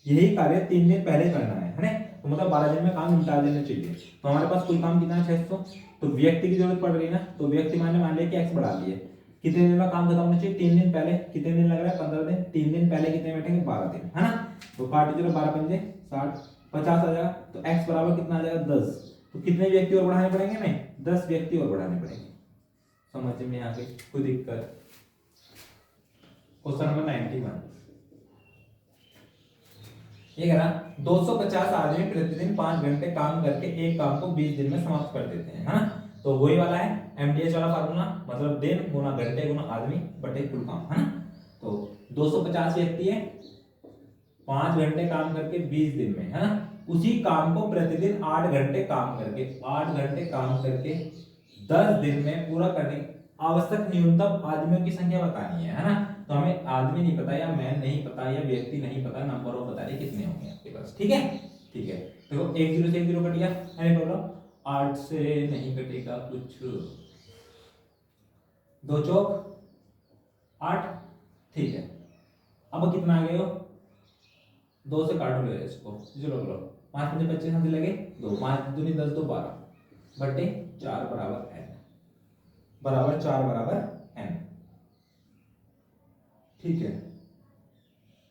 यही कार्य 3 दिन पहले करना है ना, तो मतलब 12 दिन में काम निपटा देना चाहिए। तो हमारे पास कुल काम कितना है 600, तो व्यक्ति की जरूरत पड़ रही ना, तो व्यक्ति मान लिया कि x बढ़ा दिए, कितने दिन में काम खत्म होना चाहिए 3 दिन पहले। कितने दिन लग रहा है 15 दिन, 3 दिन पहले कितने बैठेंगे 12 दिन, है ना। तो काट दीजिए 12 पंजे 60, 50 आ जाएगा, तो x बराबर कितना आ जाएगा 10, तो कितने व्यक्ति और बढ़ाने पड़ेंगे हमें 10 व्यक्ति और बढ़ाने पड़ेंगे। समझ में आ गई, कोई दिक्कत। क्वेश्चन नंबर 91 ये कह रहा 250 आदमी प्रतिदिन 5 घंटे काम करके एक काम को 20 दिन में समाप्त कर देते हैं, है ना। तो वही वाला है एमडीएच वाला फार्मूला, मतलब दिन गुना घंटे गुना आदमी बटे कुल काम, है ना। तो 250 व्यक्ति है, 5 घंटे काम करके 20 दिन में, है ना। उसी काम को प्रतिदिन 8 घंटे काम करके 10 दिन में पूरा करने आवश्यक न्यूनतम आदमियों की संख्या बतानी है ना। तो हमें आदमी नहीं पता या मैन नहीं पता या व्यक्ति नहीं पता, नंबर ऑफ बता रहे कितने होंगे आपके पास, ठीक है। ठीक है, देखो 1 0 से 1 0 कट गया, अरे बोलो 8 से नहीं कटेगा कुछ, 2 चौक 8, ठीक है। अब कितना आ गए हो, 2 से काट लो इसको, चलो बोलो 5 5 25 हाथ लगे 2, 5 दूनी 10 2 12 बटे 4 बराबर n, बराबर 4 बराबर n, ठीक है।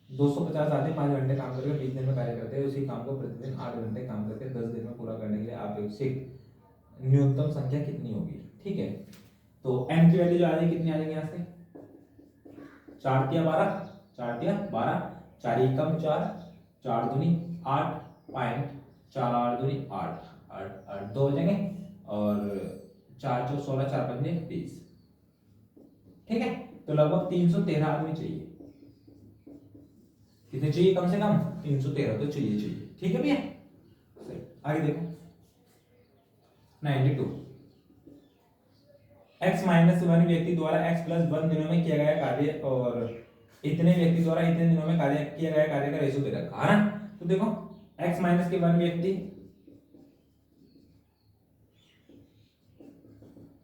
250 आदमी 5 घंटे काम करके 20 दिन में कार्य करते हैं, उसी काम को प्रतिदिन 8 घंटे काम करके 10 दिन में पूरा करने के लिए आवश्यक न्यूनतम संख्या कितनी होगी, ठीक है। तो n की वैल्यू जो आ जाएगी कितनी आ जाएगी यहाँ से, 4 तिया 12, 4 तिया 12, 4 एकम 4, 4 दूनी 8 पॉइंट 4 8 दूनी 8 8 8 2 हो जाएंगे, और 4 चौ 16 4 पंजे 20, ठीक है। तो लगभग 313 आदमी चाहिए, कितने चाहिए, कम से कम 313 तो चाहिए, ठीक है भैया। आगे देखो 92, x माइनस 1 व्यक्ति द्वारा x प्लस 1 दिनों में किया गया कार्य और इतने व्यक्ति द्वारा इतने दिनों में कार्य किया गया कार्य का रेशो दे रखा है ना। तो देखो x माइनस के 1 व्यक्ति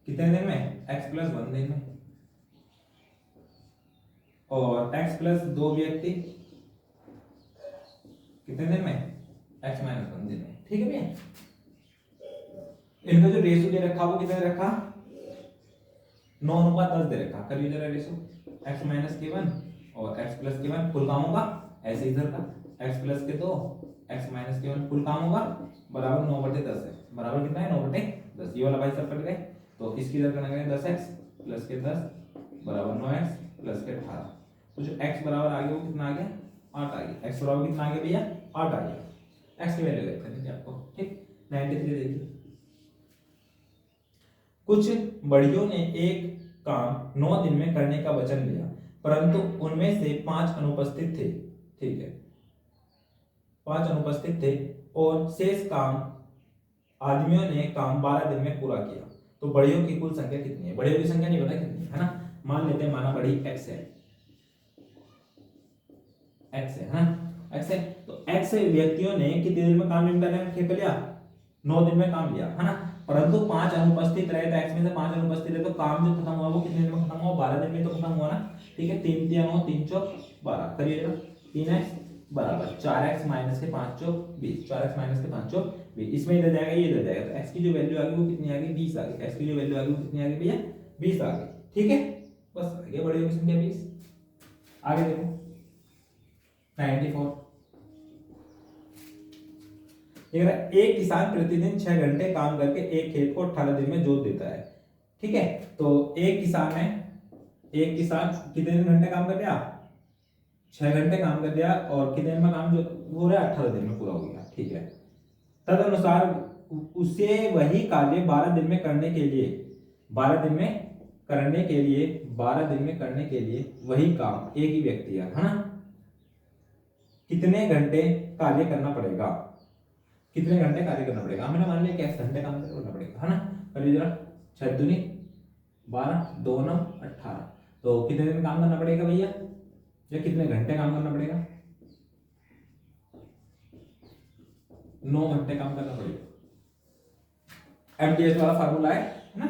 कितने दिन में, x प्लस 1 दिन में, और x प्लस 2 व्यक्ति कितने दिन में, x माइनस 1 दिन में, ठीक है भैया। इनका जो रेशो दे रखा वो कितना दे रखा, 9:10 दे रखा। करिए जरा रेशो, x माइनस के 1 और x प्लस के 1 कुल काम होगा ऐसे इधर का, x प्लस के 2 x माइनस के 1 कुल काम होगा बराबर 9/10 है, बराबर कितना है 9/10, ये वाला भाई सब कट गए, तो इसकी इधर करना है 10x प्लस के 10 बराबर 9x प्लस के 18, तो जो x बराबर आ गया वो कितना आ गया 8 आ गया, x बराबर कितना आ गया भैया 8 आ गया। x की वैल्यू देखते हैं आपको, ठीक 93 देखिए। कुछ बढ़ियों ने एक काम 9 दिन में करने का वचन लिया, परंतु उनमें से 5 अनुपस्थित थे, ठीक है, 5 अनुपस्थित थे और शेष काम आदमियों ने काम 12 दिन में पूरा किया। तो बढ़ियों की कुल संख्या कितनी है, बढ़ियों की संख्या नहीं पता कितनी है ना। मान लेते हैं माना बढ़ी x है, x है ना, x है, तो x व्यक्तियों ने कितने दिन में काम निपटाने का ठेका लिया, 9 दिन में काम लिया, है ना। परंतु 5 अनुपस्थित रहे, तो x में से 5 अनुपस्थित रहे, तो काम जो खत्म हुआ वो कितने दिन में खत्म हुआ, 12 दिन में तो खत्म हुआ ना, ठीक है। 3 तिया 9 3 चौक 12, करिएगा 3x बराबर 4x माइनस के 5 चौक 20, 4x माइनस के 5 चौक 20, इसमें इधर जाएगा ये इधर जाएगा, तो x की जो वैल्यू आ गई वो कितनी आ गई 20 आ गई, x की जो वैल्यू आ गई वो कितनी आ गई भैया 20 आ गई, ठीक है। बस आगे बढ़ियों की संख्या 20। आगे देखो 94, एक किसान प्रतिदिन 6 घंटे काम करके एक खेत को 18 दिन में जोत देता है, ठीक है। तो एक किसान है, एक किसान कितने घंटे काम कर दिया, 6 घंटे काम कर दिया, और कितने दिन में काम जो हो रहा है 18 दिन में पूरा हो गया, ठीक है। तदनुसार उसे वही कार्य 12 दिन में करने के लिए 12 दिन में करने के लिए 12 दिन में करने के लिए वही काम एक ही व्यक्ति है ना, कितने घंटे कार्य करना पड़ेगा, कितने घंटे कार्य करना पड़ेगा, हमने मान लिया कि घंटे काम करना पड़ेगा, है ना। करिए जरा 6 दूनी 12 2 9 18, तो कितने दिन में काम करना पड़ेगा भैया, या कितने घंटे काम करना पड़ेगा, 9 घंटे काम करना पड़ेगा। एमटीएस वाला फार्मूला है ना,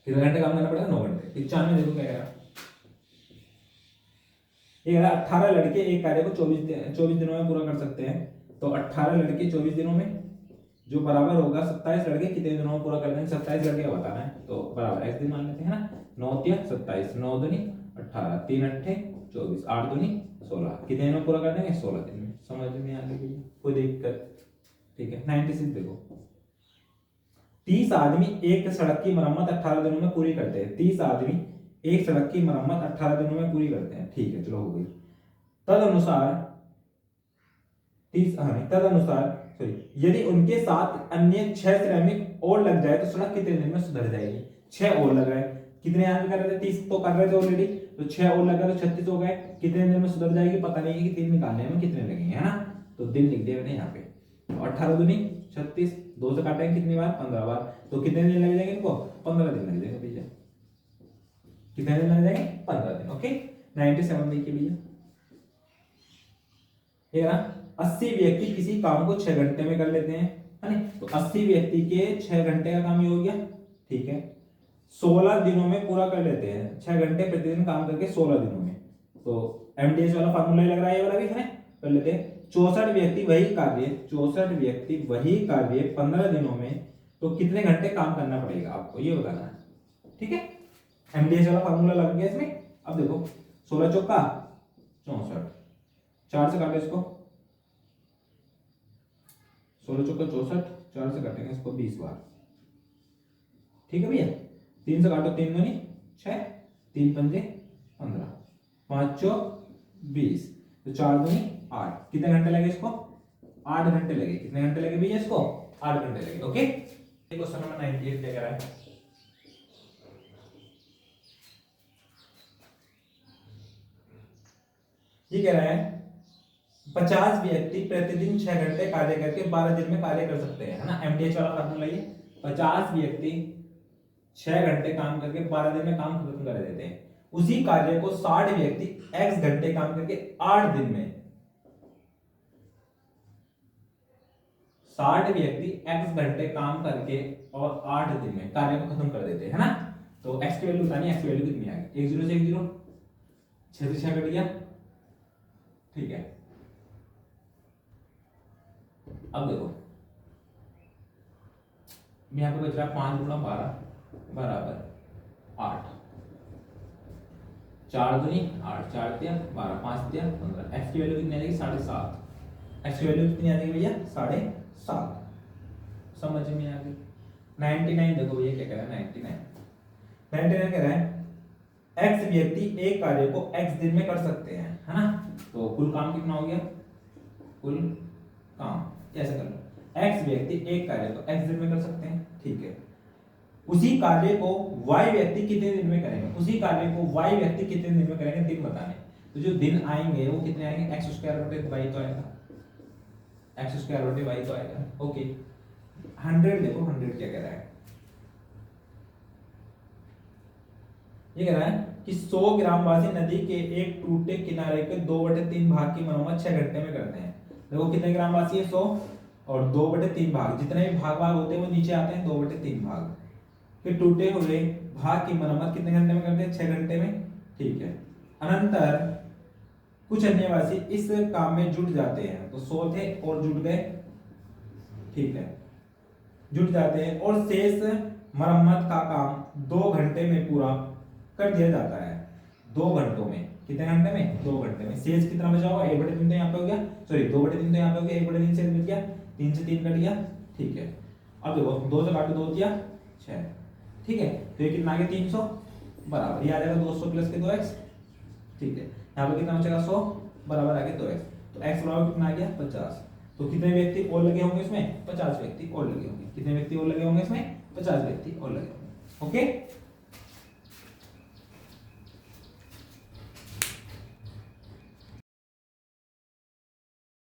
कितने घंटे काम करना पड़ेगा 9 घंटे। 95 देखो क्या कह रहा, ये 18 लड़के एक कार्य को 24 दिनों में पूरा कर सकते हैं, तो 18 लड़के 24 दिनों में जो बराबर होगा 27 लड़के कितने दिनों में पूरा कर देंगे, 27 लड़के बताना है, तो बराबर x दिन मान लेते हैं ना, 9 तिया 27 9 दूनी 18 3 अट्ठे 24 8 दूनी 16, कितने दिन में पूरा कर देंगे 16 दिन में। समझ में आ गई कोई दिक्कत, ठीक है। 96 देखो 30 आदमी एक सड़क की मरम्मत 18 दिनों में पूरी करते हैं, 30 आदमी एक सड़क की मरम्मत 18 दिनों में पूरी करते हैं, ठीक है चलो हो गई। तदनुसार सॉरी, यदि उनके साथ अन्य 6 श्रमिक और लग जाए तो सड़क कितने दिन में सुधर जाएगी? 6 और लग रहा है, कितने आदमी कर रहे थे? 30 तो कर रहे थे ऑलरेडी, तो 6 और लगा तो 36 हो गए। कितने दिन में सुधर जाएगी पता नहीं है कि 3 निकालने में कितने लगेंगे, है ना? तो दिन लिख दिया मैंने यहाँ पे। 18 दूनी 36, 2 से काटेंगे कितनी बार? 15 बार। तो कितने दिन लग जाएंगे इनको? 15 दिन लग जाएंगे भैया। कितने दिन लग जाएंगे? 15 दिन। ओके, 97 देखिए भैया, ये ना 80 व्यक्ति किसी काम को 6 घंटे में कर लेते हैं, है ना? तो 80 व्यक्ति के 6 घंटे का काम ये हो गया, ठीक है। 16 दिनों में पूरा कर लेते हैं, 6 घंटे प्रतिदिन काम करके 16 दिनों में। तो एमडीएस वाला फार्मूला लग रहा है, ये वाला भी है, कर लेते हैं। 64 व्यक्ति वही कार्य 15 दिनों में, तो कितने घंटे काम करना पड़ेगा आपको ये बताना है, ठीक है। एमडीएस वाला फार्मूला लग गया इसमें। अब देखो 16 चौका 64, 4 से काटो इसको, 16 चौका 64, 4 से काटेंगे इसको 20 बार, ठीक है भैया। 3 से काटो, 3 दूनी 6, 3 पंजे 15, 5 चौक 20, तो 4 दूनी 8। कितने घंटे लगे इसको? 8 घंटे लगे। कितने घंटे लगे भैया इसको? 8 घंटे लगे। ओके, क्वेश्चन नंबर 98 क्या कह रहा है? ये कह रहा है 50 व्यक्ति प्रतिदिन 6 घंटे कार्य करके 12 दिन में कार्य कर सकते हैं, है ना? एमडीएच वाला फार्मूला ये। 50 व्यक्ति 6 घंटे काम करके 12 दिन में काम खत्म कर देते हैं। उसी कार्य को 60 व्यक्ति x घंटे काम करके 8 दिन में, 60 व्यक्ति x घंटे काम करके और 8 दिन में कार्य को खत्म कर देते हैं, है ना? तो x की वैल्यू बतानी है, x की वैल्यू कितनी आ गई? 1 0 से 1 0, 6 से 6 कट गया, ठीक है। अब देखो यहाँ पे बच रहा है 5 गुणा 12 बराबर 8, 4 दूनी 8, 4 दिया 12, 5 दिया 15। x की वैल्यू कितनी आ जाएगी? 7.5। x की वैल्यू कितनी आ जाएगी भैया? 7.5। समझ में आ गई? 99 देखो भैया क्या कह रहा है? 99 कह रहा है x व्यक्ति एक कार्य को x दिन में कर सकते हैं, है ना? तो कुल काम कितना हो गया? कुल काम ऐसे कर लो, x व्यक्ति एक कार्य को x दिन में कर सकते हैं, ठीक है। उसी कार्य को y व्यक्ति कितने दिन में करेंगे? उसी कार्य को y व्यक्ति कितने दिन में करेंगे, दिन बताने। तो जो दिन आएंगे वो कितने आएंगे? x स्क्वायर बटे y तो आएगा, x स्क्वायर बटे y तो आएगा। ओके, 100 देखो 100 क्या कह रहा है? ये कह रहा है कि 100 ग्रामवासी नदी के एक टूटे किनारे के 2/3 भाग की मरम्मत 6 घंटे में करते हैं। देखो कितने ग्रामवासी है? 100 और 2/3 भाग, जितने भी भाग होते हैं वो नीचे आते हैं 2/3 भाग। फिर टूटे हुए भाग की मरम्मत कितने घंटे में करते हैं? 6 घंटे में, ठीक है। अनंतर कुछ अन्य वासी इस काम में जुट जाते हैं, तो 100 थे और जुट गए, ठीक है, जुट जाते हैं और शेष मरम्मत का काम 2 घंटे में पूरा कर दिया जाता है। 2 घंटों में, कितने घंटे में? 2 घंटे में। शेष कितना बचा होगा? 1/3 तो यहाँ पे हो गया, सॉरी 2/3 तो यहाँ पे हो गया, 1/3 से बच गया, 3 से 3 कट गया, ठीक है। अब देखो 2 से काटो, 2 दिया 6, ठीक है। तो ये कितना आ गया? 300 बराबर, ये आ जाएगा 200 प्लस के 2x, ठीक है। यहाँ पे कितना बचेगा? 100 बराबर आ गया 2x, तो x बराबर कितना आ गया? 50। तो कितने व्यक्ति और लगे होंगे इसमें? 50 व्यक्ति और लगे होंगे। कितने व्यक्ति और लगे होंगे इसमें? 50 व्यक्ति और लगे होंगे। ओके।